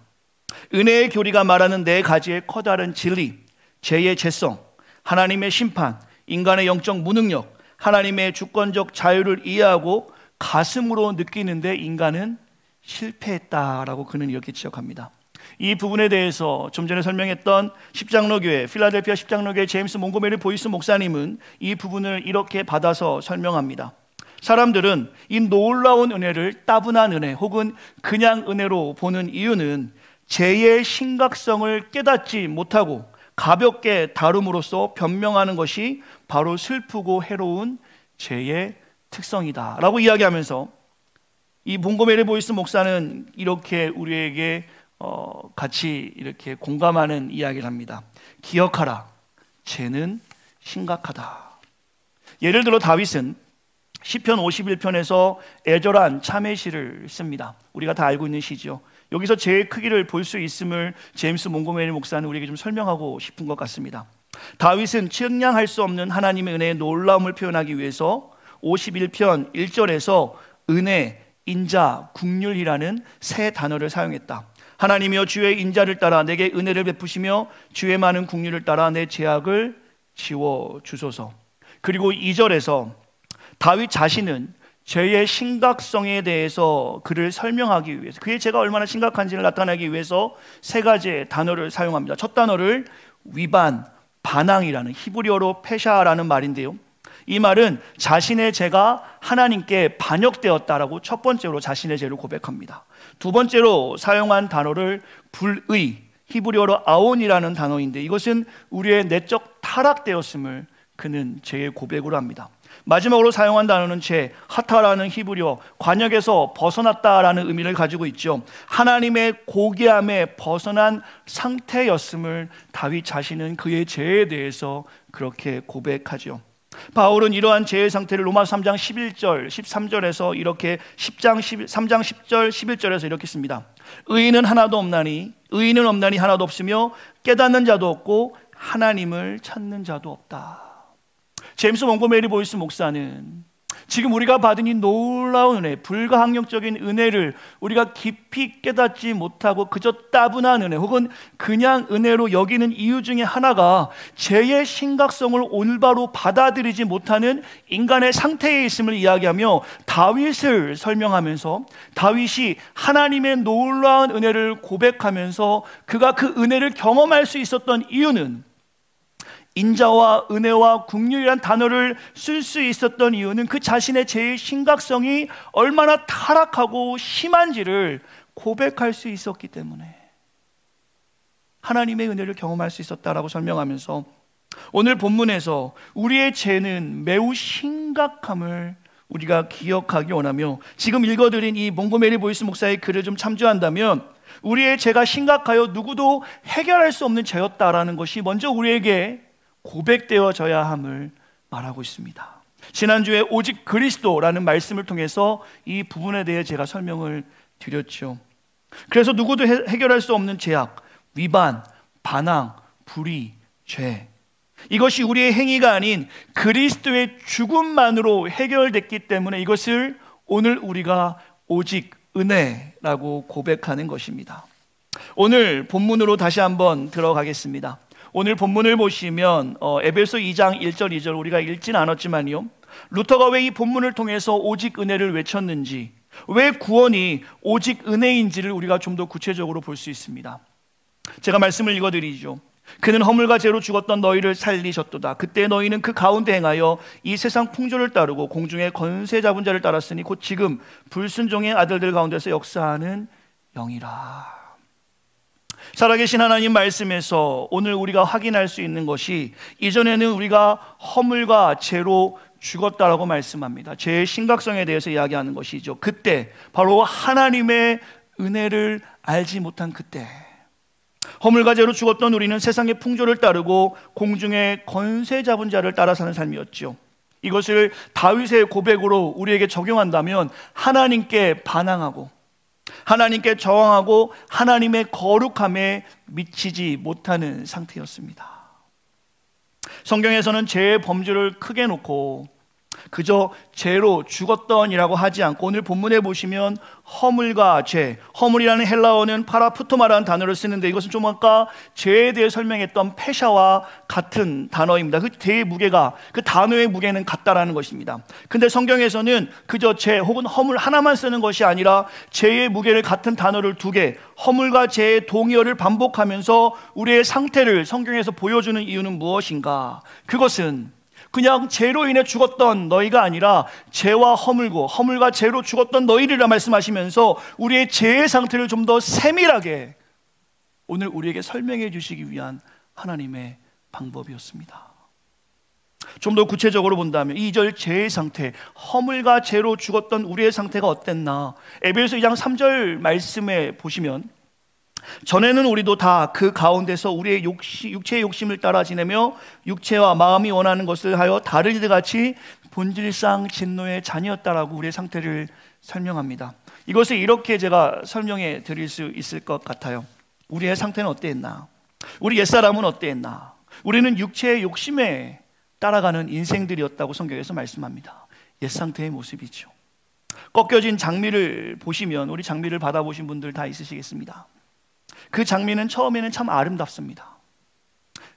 은혜의 교리가 말하는 네 가지의 커다란 진리, 죄의 죄성, 하나님의 심판, 인간의 영적 무능력, 하나님의 주권적 자유를 이해하고 가슴으로 느끼는데 인간은 실패했다라고 그는 이렇게 지적합니다. 이 부분에 대해서 좀 전에 설명했던 십장로교회, 필라델피아 십장로교회 제임스 몽고메리 보이스 목사님은 이 부분을 이렇게 받아서 설명합니다. 사람들은 이 놀라운 은혜를 따분한 은혜 혹은 그냥 은혜로 보는 이유는 죄의 심각성을 깨닫지 못하고 가볍게 다룸으로써 변명하는 것이 바로 슬프고 해로운 죄의 특성이다 라고 이야기하면서 이 몽고메리 보이스 목사는 이렇게 우리에게 같이 이렇게 공감하는 이야기를 합니다. 기억하라, 죄는 심각하다. 예를 들어 다윗은 시편 51편에서 애절한 참회시를 씁니다. 우리가 다 알고 있는 시죠. 여기서 죄의 크기를 볼 수 있음을 제임스 몽고메리 목사는 우리에게 좀 설명하고 싶은 것 같습니다. 다윗은 측량할 수 없는 하나님의 은혜의 놀라움을 표현하기 위해서 51편 1절에서 은혜, 인자, 긍휼이라는 세 단어를 사용했다. 하나님이여 주의 인자를 따라 내게 은혜를 베푸시며 주의 많은 긍휼을 따라 내 죄악을 지워주소서. 그리고 2절에서 다윗 자신은 죄의 심각성에 대해서 그를 설명하기 위해서, 그의 죄가 얼마나 심각한지를 나타내기 위해서 세 가지의 단어를 사용합니다. 첫 단어를 위반, 반항이라는 히브리어로 페샤라는 말인데요, 이 말은 자신의 죄가 하나님께 반역되었다라고 첫 번째로 자신의 죄를 고백합니다. 두 번째로 사용한 단어를 불의, 히브리어로 아온이라는 단어인데 이것은 우리의 내적 타락되었음을 그는 죄의 고백으로 합니다. 마지막으로 사용한 단어는 죄, 하타라는 히브리어, 관역에서 벗어났다라는 의미를 가지고 있죠. 하나님의 고귀함에 벗어난 상태였음을 다윗 자신은 그의 죄에 대해서 그렇게 고백하죠. 바울은 이러한 죄의 상태를 로마서 3장 11절, 13절에서 이렇게 3장 10절, 11절에서 이렇게 씁니다. 의인은 없나니 하나도 없으며 깨닫는 자도 없고 하나님을 찾는 자도 없다. 제임스 몽고메리 보이스 목사는 지금 우리가 받은 이 놀라운 은혜, 불가항력적인 은혜를 우리가 깊이 깨닫지 못하고 그저 따분한 은혜 혹은 그냥 은혜로 여기는 이유 중에 하나가 죄의 심각성을 올바로 받아들이지 못하는 인간의 상태에 있음을 이야기하며 다윗을 설명하면서 다윗이 하나님의 놀라운 은혜를 고백하면서 그가 그 은혜를 경험할 수 있었던 이유는, 인자와 은혜와 긍휼이란 단어를 쓸 수 있었던 이유는 그 자신의 죄의 심각성이 얼마나 타락하고 심한지를 고백할 수 있었기 때문에, 하나님의 은혜를 경험할 수 있었다라고 설명하면서 오늘 본문에서 우리의 죄는 매우 심각함을 우리가 기억하기 원하며, 지금 읽어드린 이 몽고메리 보이스 목사의 글을 좀 참조한다면 우리의 죄가 심각하여 누구도 해결할 수 없는 죄였다라는 것이 먼저 우리에게 고백되어져야 함을 말하고 있습니다. 지난주에 오직 그리스도라는 말씀을 통해서 이 부분에 대해 제가 설명을 드렸죠. 그래서 누구도 해결할 수 없는 죄악, 위반, 반항, 불의, 죄, 이것이 우리의 행위가 아닌 그리스도의 죽음만으로 해결됐기 때문에 이것을 오늘 우리가 오직 은혜라고 고백하는 것입니다. 오늘 본문으로 다시 한번 들어가겠습니다. 오늘 본문을 보시면 에베소 2장 1절 2절 우리가 읽진 않았지만요, 루터가 왜 이 본문을 통해서 오직 은혜를 외쳤는지, 왜 구원이 오직 은혜인지를 우리가 좀 더 구체적으로 볼 수 있습니다. 제가 말씀을 읽어드리죠. 그는 허물과 죄로 죽었던 너희를 살리셨도다. 그때 너희는 그 가운데 행하여 이 세상 풍조를 따르고 공중의 권세 잡은 자를 따랐으니 곧 지금 불순종의 아들들 가운데서 역사하는 영이라. 살아계신 하나님 말씀에서 오늘 우리가 확인할 수 있는 것이, 이전에는 우리가 허물과 죄로 죽었다라고 말씀합니다. 죄의 심각성에 대해서 이야기하는 것이죠. 그때 바로 하나님의 은혜를 알지 못한 그때, 허물과 죄로 죽었던 우리는 세상의 풍조를 따르고 공중의 권세 잡은 자를 따라 사는 삶이었죠. 이것을 다윗의 고백으로 우리에게 적용한다면 하나님께 반항하고 하나님께 저항하고 하나님의 거룩함에 미치지 못하는 상태였습니다. 성경에서는 죄의 범주를 크게 놓고 그저 죄로 죽었던이라고 하지 않고, 오늘 본문에 보시면 허물과 죄, 허물이라는 헬라어는 파라푸토마라는 단어를 쓰는데 이것은 좀 아까 죄에 대해 설명했던 페샤와 같은 단어입니다. 그 죄의 무게가, 그 단어의 무게는 같다라는 것입니다. 근데 성경에서는 그저 죄 혹은 허물 하나만 쓰는 것이 아니라 죄의 무게를 같은 단어를 두 개, 허물과 죄의 동의어를 반복하면서 우리의 상태를 성경에서 보여주는 이유는 무엇인가? 그것은 그냥 죄로 인해 죽었던 너희가 아니라 죄와 허물고 허물과 죄로 죽었던 너희들이라 말씀하시면서 우리의 죄의 상태를 좀 더 세밀하게 오늘 우리에게 설명해 주시기 위한 하나님의 방법이었습니다. 좀 더 구체적으로 본다면 2절 죄의 상태, 허물과 죄로 죽었던 우리의 상태가 어땠나? 에베소 2장 3절 말씀에 보시면, 전에는 우리도 다 그 가운데서 우리의 육체의 욕심을 따라 지내며 육체와 마음이 원하는 것을 하여 다른 이들 같이 본질상 진노의 자녀였다라고 우리의 상태를 설명합니다. 이것을 이렇게 제가 설명해 드릴 수 있을 것 같아요. 우리의 상태는 어땠나? 우리 옛사람은 어땠나? 우리는 육체의 욕심에 따라가는 인생들이었다고 성경에서 말씀합니다. 옛상태의 모습이죠. 꺾여진 장미를 보시면, 우리 장미를 받아보신 분들 다 있으시겠습니다. 그 장미는 처음에는 참 아름답습니다.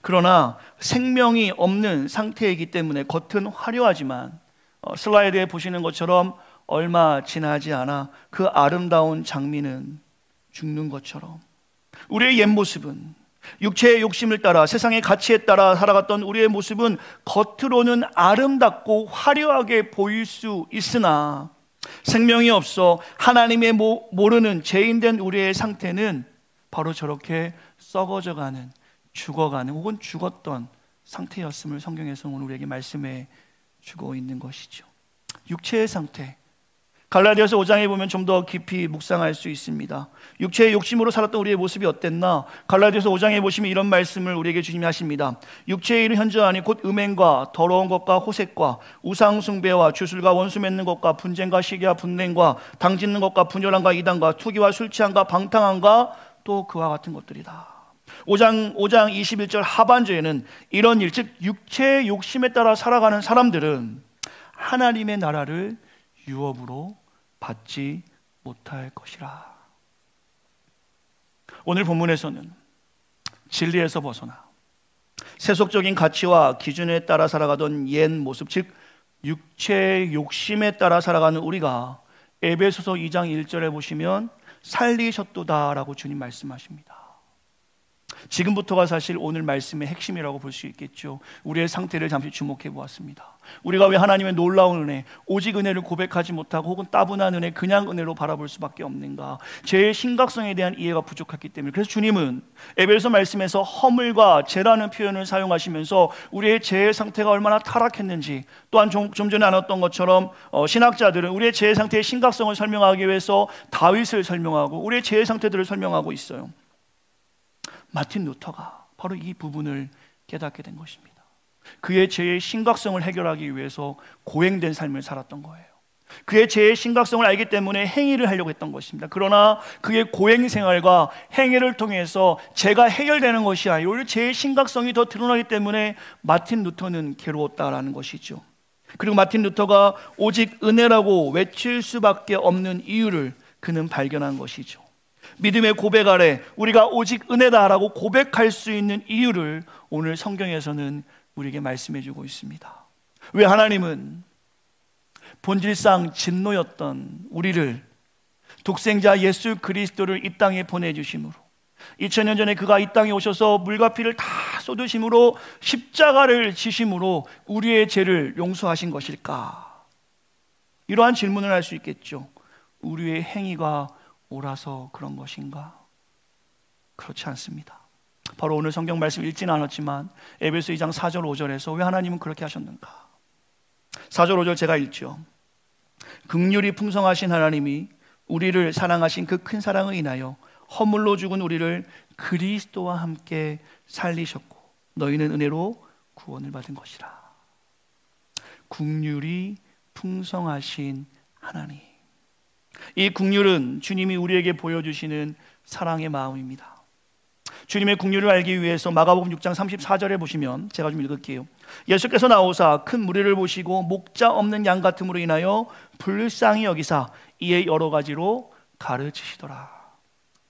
그러나 생명이 없는 상태이기 때문에 겉은 화려하지만 슬라이드에 보시는 것처럼 얼마 지나지 않아 그 아름다운 장미는 죽는 것처럼, 우리의 옛 모습은, 육체의 욕심을 따라 세상의 가치에 따라 살아갔던 우리의 모습은 겉으로는 아름답고 화려하게 보일 수 있으나 생명이 없어 하나님의 모르는 죄인된 우리의 상태는 바로 저렇게 썩어져가는, 죽어가는 혹은 죽었던 상태였음을 성경에서 오늘 우리에게 말씀해 주고 있는 것이죠. 육체의 상태, 갈라디아서 5장에 보면 좀 더 깊이 묵상할 수 있습니다. 육체의 욕심으로 살았던 우리의 모습이 어땠나? 갈라디아서 5장에 보시면 이런 말씀을 우리에게 주님이 하십니다. 육체의 일은 현저하니 곧 음행과 더러운 것과 호색과 우상 숭배와 주술과 원수 맺는 것과 분쟁과 시기와 분냉과 당짓는 것과 분열함과 이단과 투기와 술 취함과 방탕함과 또 그와 같은 것들이다. 5장 21절 하반절에는 이런 일, 즉 육체의 욕심에 따라 살아가는 사람들은 하나님의 나라를 유업으로 받지 못할 것이라. 오늘 본문에서는 진리에서 벗어나 세속적인 가치와 기준에 따라 살아가던 옛 모습, 즉 육체의 욕심에 따라 살아가는 우리가 에베소서 2장 1절에 보시면 살리셨도다라고 주님 말씀하십니다. 지금부터가 사실 오늘 말씀의 핵심이라고 볼 수 있겠죠. 우리의 상태를 잠시 주목해 보았습니다. 우리가 왜 하나님의 놀라운 은혜, 오직 은혜를 고백하지 못하고 혹은 따분한 은혜, 그냥 은혜로 바라볼 수밖에 없는가? 죄의 심각성에 대한 이해가 부족했기 때문에. 그래서 주님은 에베소 말씀에서 허물과 죄라는 표현을 사용하시면서 우리의 죄의 상태가 얼마나 타락했는지, 또한 좀 전에 나눴던 것처럼 신학자들은 우리의 죄의 상태의 심각성을 설명하기 위해서 다윗을 설명하고 우리의 죄의 상태들을 설명하고 있어요. 마틴 루터가 바로 이 부분을 깨닫게 된 것입니다. 그의 죄의 심각성을 해결하기 위해서 고행된 삶을 살았던 거예요. 그의 죄의 심각성을 알기 때문에 행위를 하려고 했던 것입니다. 그러나 그의 고행 생활과 행위를 통해서 죄가 해결되는 것이 아니라 오히려 죄의 심각성이 더 드러나기 때문에 마틴 루터는 괴로웠다라는 것이죠. 그리고 마틴 루터가 오직 은혜라고 외칠 수밖에 없는 이유를 그는 발견한 것이죠. 믿음의 고백 아래 우리가 오직 은혜다라고 고백할 수 있는 이유를 오늘 성경에서는 우리에게 말씀해 주고 있습니다. 왜 하나님은 본질상 진노였던 우리를 독생자 예수 그리스도를 이 땅에 보내주심으로 2000년 전에 그가 이 땅에 오셔서 물과 피를 다 쏟으심으로 십자가를 지심으로 우리의 죄를 용서하신 것일까? 이러한 질문을 할 수 있겠죠. 우리의 행위가 옳아서 그런 것인가? 그렇지 않습니다. 바로 오늘 성경 말씀 읽지는 않았지만 에베소 2장 4절 5절에서 왜 하나님은 그렇게 하셨는가? 4절 5절 제가 읽죠. 긍휼이 풍성하신 하나님이 우리를 사랑하신 그 큰 사랑을 인하여 허물로 죽은 우리를 그리스도와 함께 살리셨고 너희는 은혜로 구원을 받은 것이라. 긍휼이 풍성하신 하나님, 이 긍휼은 주님이 우리에게 보여주시는 사랑의 마음입니다. 주님의 긍휼을 알기 위해서 마가복음 6장 34절에 보시면 제가 좀 읽을게요. 예수께서 나오사 큰 무리를 보시고 목자 없는 양 같음으로 인하여 불쌍히 여기사 이에 여러 가지로 가르치시더라.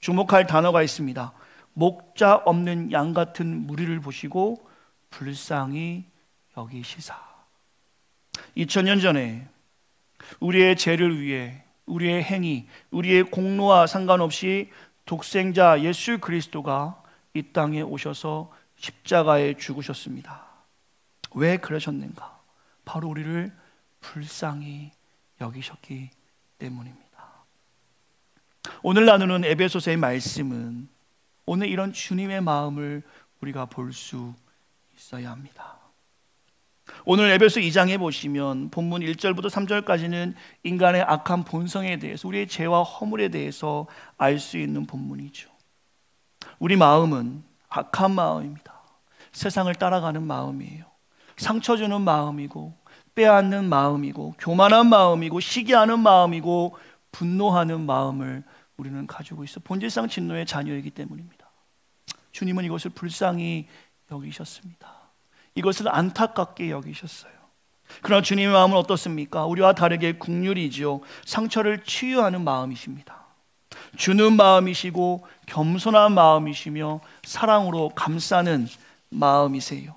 주목할 단어가 있습니다. 목자 없는 양 같은 무리를 보시고 불쌍히 여기시사. 2000년 전에 우리의 죄를 위해 우리의 행위, 우리의 공로와 상관없이 독생자 예수 그리스도가 이 땅에 오셔서 십자가에 죽으셨습니다. 왜 그러셨는가? 바로 우리를 불쌍히 여기셨기 때문입니다. 오늘 나누는 에베소서의 말씀은 오늘 이런 주님의 마음을 우리가 볼 수 있어야 합니다. 오늘 에베소 2장에 보시면 본문 1절부터 3절까지는 인간의 악한 본성에 대해서, 우리의 죄와 허물에 대해서 알 수 있는 본문이죠. 우리 마음은 악한 마음입니다. 세상을 따라가는 마음이에요. 상처 주는 마음이고 빼앗는 마음이고 교만한 마음이고 시기하는 마음이고 분노하는 마음을 우리는 가지고 있어 본질상 진노의 자녀이기 때문입니다. 주님은 이것을 불쌍히 여기셨습니다. 이것을 안타깝게 여기셨어요. 그러나 주님의 마음은 어떻습니까? 우리와 다르게 긍휼이지요. 상처를 치유하는 마음이십니다. 주는 마음이시고 겸손한 마음이시며 사랑으로 감싸는 마음이세요.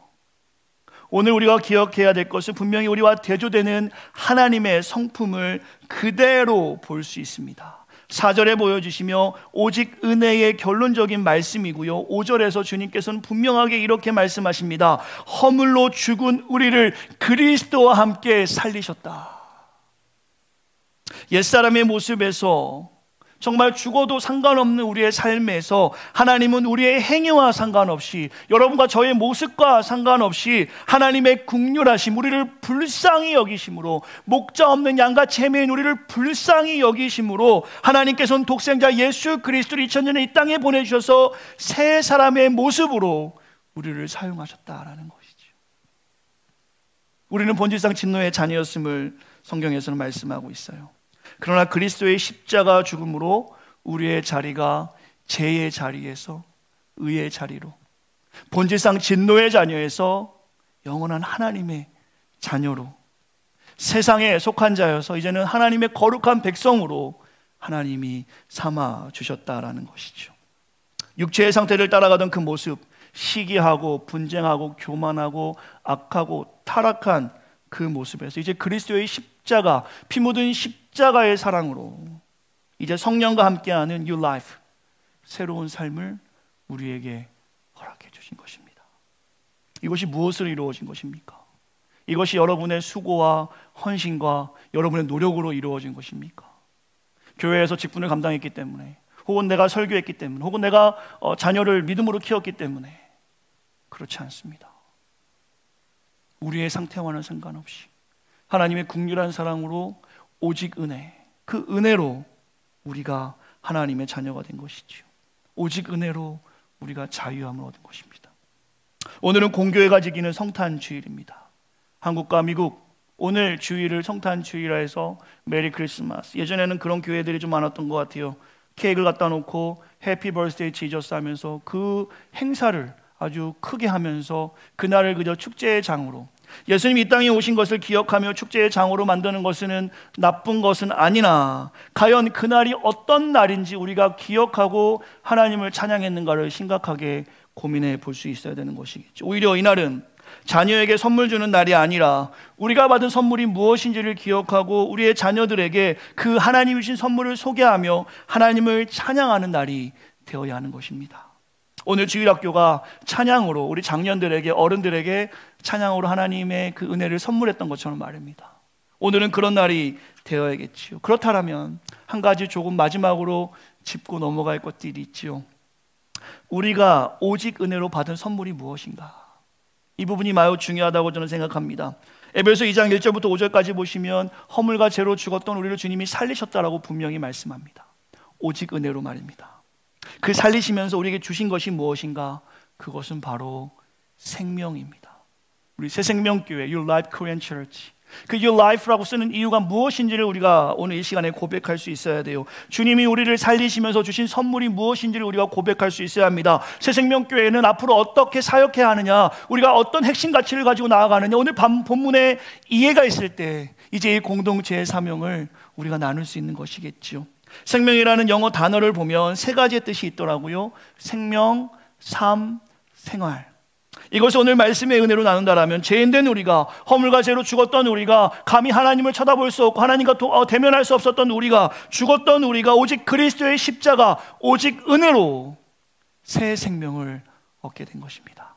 오늘 우리가 기억해야 될 것은 분명히 우리와 대조되는 하나님의 성품을 그대로 볼 수 있습니다. 4절에 보여주시며 오직 은혜의 결론적인 말씀이고요, 5절에서 주님께서는 분명하게 이렇게 말씀하십니다. 허물로 죽은 우리를 그리스도와 함께 살리셨다. 옛사람의 모습에서 정말 죽어도 상관없는 우리의 삶에서 하나님은 우리의 행위와 상관없이, 여러분과 저의 모습과 상관없이 하나님의 긍휼하심, 우리를 불쌍히 여기심으로, 목자 없는 양같이 헤매인 우리를 불쌍히 여기심으로 하나님께서는 독생자 예수 그리스도를 2000년에 이 땅에 보내주셔서 새 사람의 모습으로 우리를 사용하셨다라는 것이죠. 우리는 본질상 진노의 자녀였음을 성경에서는 말씀하고 있어요. 그러나 그리스도의 십자가 죽음으로 우리의 자리가 죄의 자리에서 의의 자리로, 본질상 진노의 자녀에서 영원한 하나님의 자녀로, 세상에 속한 자여서 이제는 하나님의 거룩한 백성으로 하나님이 삼아 주셨다라는 것이죠. 육체의 상태를 따라가던 그 모습, 시기하고 분쟁하고 교만하고 악하고 타락한 그 모습에서 이제 그리스도의 십자가, 피 묻은 십자가의 사랑으로 이제 성령과 함께하는 New Life, 새로운 삶을 우리에게 허락해 주신 것입니다. 이것이 무엇으로 이루어진 것입니까? 이것이 여러분의 수고와 헌신과 여러분의 노력으로 이루어진 것입니까? 교회에서 직분을 감당했기 때문에, 혹은 내가 설교했기 때문에, 혹은 내가 자녀를 믿음으로 키웠기 때문에. 그렇지 않습니다. 우리의 상태와는 상관없이 하나님의 국률한 사랑으로 오직 은혜, 그 은혜로 우리가 하나님의 자녀가 된 것이지요. 오직 은혜로 우리가 자유함을 얻은 것입니다. 오늘은 공교회가 지키는 성탄 주일입니다. 한국과 미국, 오늘 주일을 성탄 주일이라 해서 메리 크리스마스. 예전에는 그런 교회들이 좀 많았던 것 같아요. 케이크를 갖다 놓고 해피 버스데이 지저스 하면서 그 행사를 아주 크게 하면서 그날을 그저 축제의 장으로, 예수님이 이 땅에 오신 것을 기억하며 축제의 장으로 만드는 것은 나쁜 것은 아니나, 과연 그날이 어떤 날인지 우리가 기억하고 하나님을 찬양했는가를 심각하게 고민해 볼 수 있어야 되는 것이겠죠. 오히려 이날은 자녀에게 선물 주는 날이 아니라 우리가 받은 선물이 무엇인지를 기억하고 우리의 자녀들에게 그 하나님이 주신 선물을 소개하며 하나님을 찬양하는 날이 되어야 하는 것입니다. 오늘 주일학교가 찬양으로 우리 장년들에게, 어른들에게 찬양으로 하나님의 그 은혜를 선물했던 것처럼 말입니다. 오늘은 그런 날이 되어야겠지요. 그렇다면 한 가지 조금 마지막으로 짚고 넘어갈 것들이 있지요. 우리가 오직 은혜로 받은 선물이 무엇인가? 이 부분이 매우 중요하다고 저는 생각합니다. 에베소 2장 1절부터 5절까지 보시면 허물과 죄로 죽었던 우리를 주님이 살리셨다라고 분명히 말씀합니다. 오직 은혜로 말입니다. 그 살리시면서 우리에게 주신 것이 무엇인가? 그것은 바로 생명입니다. 우리 새생명교회 Your Life Korean Church, 그 Your Life라고 쓰는 이유가 무엇인지를 우리가 오늘 이 시간에 고백할 수 있어야 돼요. 주님이 우리를 살리시면서 주신 선물이 무엇인지를 우리가 고백할 수 있어야 합니다. 새생명교회는 앞으로 어떻게 사역해야 하느냐, 우리가 어떤 핵심 가치를 가지고 나아가느냐, 오늘 본문에 이해가 있을 때 이제 이 공동체의 사명을 우리가 나눌 수 있는 것이겠죠. 생명이라는 영어 단어를 보면 세 가지의 뜻이 있더라고요. 생명, 삶, 생활. 이것을 오늘 말씀의 은혜로 나눈다라면 죄인된 우리가, 허물과 죄로 죽었던 우리가, 감히 하나님을 쳐다볼 수 없고 하나님과 대면할 수 없었던 우리가, 죽었던 우리가 오직 그리스도의 십자가, 오직 은혜로 새 생명을 얻게 된 것입니다.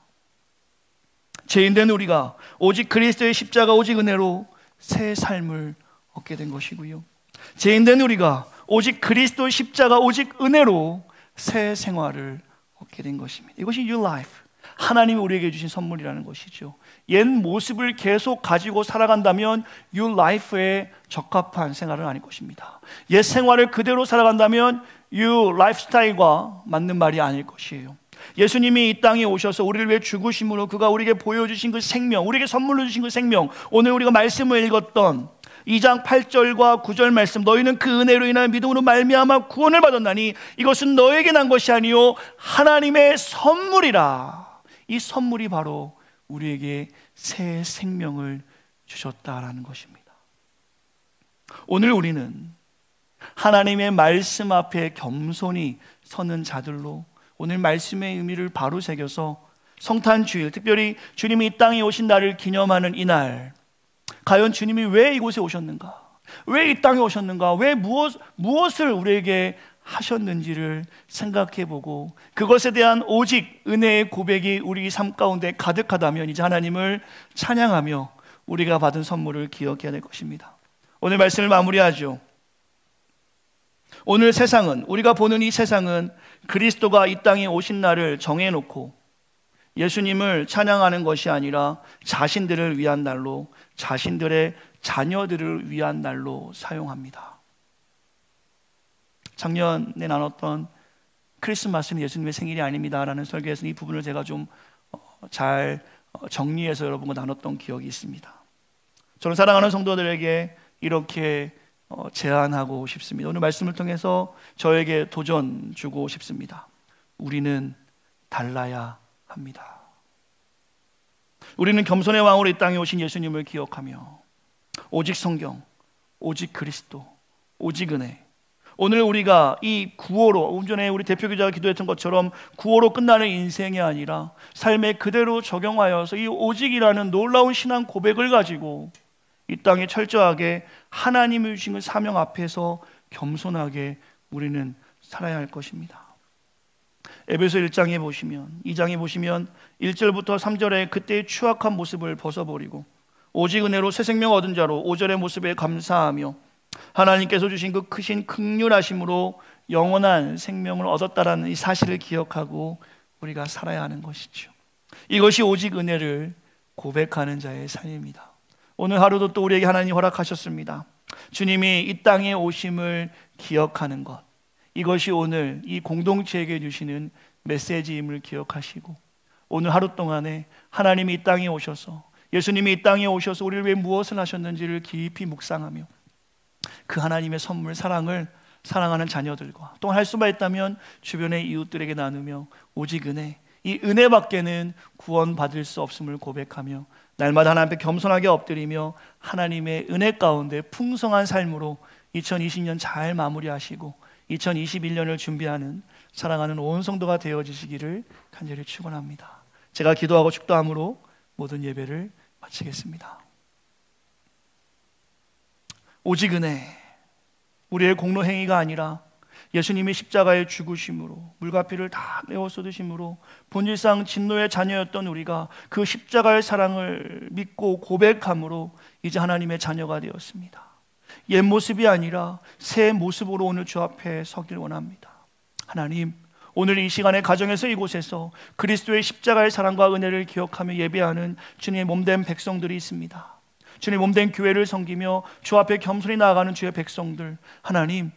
죄인된 우리가 오직 그리스도의 십자가, 오직 은혜로 새 삶을 얻게 된 것이고요. 죄인된 우리가 오직 그리스도의 십자가, 오직 은혜로 새 생활을 얻게 된 것입니다. 이것이 Your Life, 하나님이 우리에게 주신 선물이라는 것이죠. 옛 모습을 계속 가지고 살아간다면 Your Life에 적합한 생활은 아닐 것입니다. 옛 생활을 그대로 살아간다면 Your Lifestyle과 맞는 말이 아닐 것이에요. 예수님이 이 땅에 오셔서 우리를 위해 죽으심으로 그가 우리에게 보여주신 그 생명, 우리에게 선물로 주신 그 생명, 오늘 우리가 말씀을 읽었던 2장 8절과 9절 말씀, 너희는 그 은혜로 인하여 믿음으로 말미암아 구원을 받았나니 이것은 너에게 난 것이 아니요 하나님의 선물이라. 이 선물이 바로 우리에게 새 생명을 주셨다라는 것입니다. 오늘 우리는 하나님의 말씀 앞에 겸손히 서는 자들로 오늘 말씀의 의미를 바로 새겨서 성탄주일, 특별히 주님이 이 땅에 오신 날을 기념하는 이날, 과연 주님이 왜 이곳에 오셨는가? 왜 이 땅에 오셨는가? 왜 무엇을 우리에게 하셨는지를 생각해보고 그것에 대한 오직 은혜의 고백이 우리 삶 가운데 가득하다면 이제 하나님을 찬양하며 우리가 받은 선물을 기억해야 될 것입니다. 오늘 말씀을 마무리하죠. 오늘 세상은, 우리가 보는 이 세상은 그리스도가 이 땅에 오신 날을 정해놓고 예수님을 찬양하는 것이 아니라 자신들을 위한 날로, 자신들의 자녀들을 위한 날로 사용합니다. 작년에 나눴던 크리스마스는 예수님의 생일이 아닙니다라는 설교에서 이 부분을 제가 좀 잘 정리해서 여러분과 나눴던 기억이 있습니다. 저는 사랑하는 성도들에게 이렇게 제안하고 싶습니다. 오늘 말씀을 통해서 저에게 도전 주고 싶습니다. 우리는 달라야 합니다. 우리는 겸손의 왕으로 이 땅에 오신 예수님을 기억하며 오직 성경, 오직 그리스도, 오직 은혜, 오늘 우리가 이 구호로, 좀 전에 우리 대표 기자가 기도했던 것처럼 구호로 끝나는 인생이 아니라 삶에 그대로 적용하여서 이 오직이라는 놀라운 신앙 고백을 가지고 이 땅에 철저하게 하나님이 주신 그 사명 앞에서 겸손하게 우리는 살아야 할 것입니다. 에베소 1장에 보시면, 2장에 보시면 1절부터 3절에 그때의 추악한 모습을 벗어버리고 오직 은혜로 새 생명 얻은 자로 5절의 모습에 감사하며 하나님께서 주신 그 크신 긍휼하심으로 영원한 생명을 얻었다라는 이 사실을 기억하고 우리가 살아야 하는 것이죠. 이것이 오직 은혜를 고백하는 자의 삶입니다. 오늘 하루도 또 우리에게 하나님이 허락하셨습니다. 주님이 이 땅에 오심을 기억하는 것, 이것이 오늘 이 공동체에게 주시는 메시지임을 기억하시고, 오늘 하루 동안에 하나님이 이 땅에 오셔서, 예수님이 이 땅에 오셔서 우리를 위해 무엇을 하셨는지를 깊이 묵상하며 그 하나님의 선물, 사랑을 사랑하는 자녀들과, 또 할 수만 있다면 주변의 이웃들에게 나누며 오직 은혜, 이 은혜밖에는 구원받을 수 없음을 고백하며 날마다 하나님 앞에 겸손하게 엎드리며 하나님의 은혜 가운데 풍성한 삶으로 2020년 잘 마무리하시고 2021년을 준비하는 사랑하는 온 성도가 되어지시기를 간절히 축원합니다. 제가 기도하고 축도함으로 모든 예배를 마치겠습니다. 오직 은혜, 우리의 공로 행위가 아니라 예수님이 십자가에 죽으심으로, 물과 피를 다 내어 쏟으심으로 본질상 진노의 자녀였던 우리가 그 십자가의 사랑을 믿고 고백함으로 이제 하나님의 자녀가 되었습니다. 옛 모습이 아니라 새 모습으로 오늘 주 앞에 서길 원합니다. 하나님, 오늘 이 시간에 가정에서 이곳에서 그리스도의 십자가의 사랑과 은혜를 기억하며 예배하는 주님의 몸된 백성들이 있습니다. 주님의 몸된 교회를 섬기며 주 앞에 겸손히 나아가는 주의 백성들, 하나님,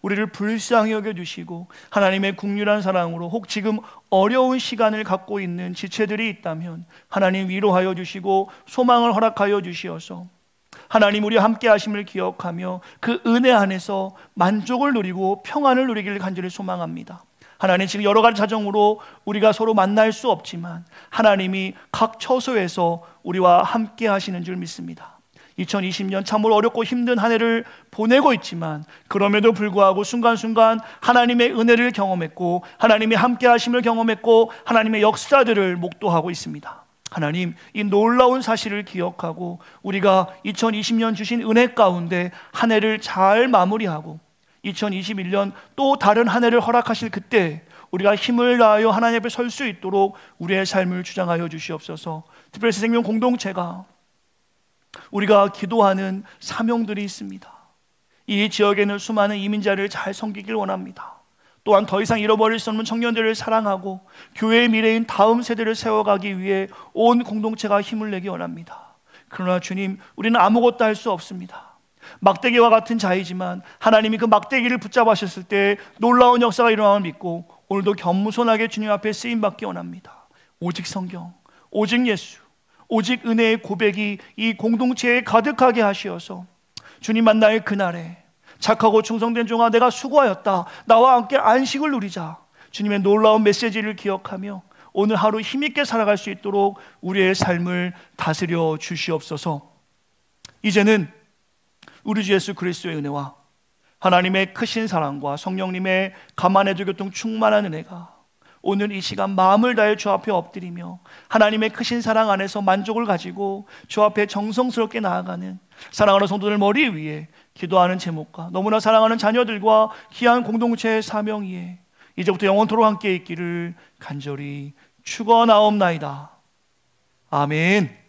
우리를 불쌍히 여겨주시고 하나님의 긍휼한 사랑으로 혹 지금 어려운 시간을 갖고 있는 지체들이 있다면 하나님 위로하여 주시고 소망을 허락하여 주시어서 하나님 우리와 함께 하심을 기억하며 그 은혜 안에서 만족을 누리고 평안을 누리기를 간절히 소망합니다. 하나님, 지금 여러 가지 사정으로 우리가 서로 만날 수 없지만 하나님이 각 처소에서 우리와 함께 하시는 줄 믿습니다. 2020년 참으로 어렵고 힘든 한 해를 보내고 있지만 그럼에도 불구하고 순간순간 하나님의 은혜를 경험했고 하나님이 함께 하심을 경험했고 하나님의 역사들을 목도하고 있습니다. 하나님, 이 놀라운 사실을 기억하고 우리가 2020년 주신 은혜 가운데 한 해를 잘 마무리하고 2021년 또 다른 한 해를 허락하실 그때 우리가 힘을 다하여 하나님 앞에 설 수 있도록 우리의 삶을 주장하여 주시옵소서. 특별히 생명 공동체가 우리가 기도하는 사명들이 있습니다. 이 지역에는 수많은 이민자를 잘 섬기길 원합니다. 또한 더 이상 잃어버릴 수 없는 청년들을 사랑하고 교회의 미래인 다음 세대를 세워가기 위해 온 공동체가 힘을 내기 원합니다. 그러나 주님, 우리는 아무것도 할 수 없습니다. 막대기와 같은 자이지만 하나님이 그 막대기를 붙잡으셨을 때 놀라운 역사가 일어남을 믿고 오늘도 겸손하게 주님 앞에 쓰임받기 원합니다. 오직 성경, 오직 예수, 오직 은혜의 고백이 이 공동체에 가득하게 하시어서 주님 만날 그날에 착하고 충성된 종아, 내가 수고하였다, 나와 함께 안식을 누리자, 주님의 놀라운 메시지를 기억하며 오늘 하루 힘있게 살아갈 수 있도록 우리의 삶을 다스려 주시옵소서. 이제는 우리 주 예수 그리스도의 은혜와 하나님의 크신 사랑과 성령님의 가만해도 교통 충만한 은혜가 오늘 이 시간 마음을 다해 주 앞에 엎드리며 하나님의 크신 사랑 안에서 만족을 가지고 주 앞에 정성스럽게 나아가는 사랑하는 성도들 머리 위에 기도하는 제목과 너무나 사랑하는 자녀들과 귀한 공동체의 사명 위에 이제부터 영원토록 함께 있기를 간절히 축원하옵나이다. 아멘.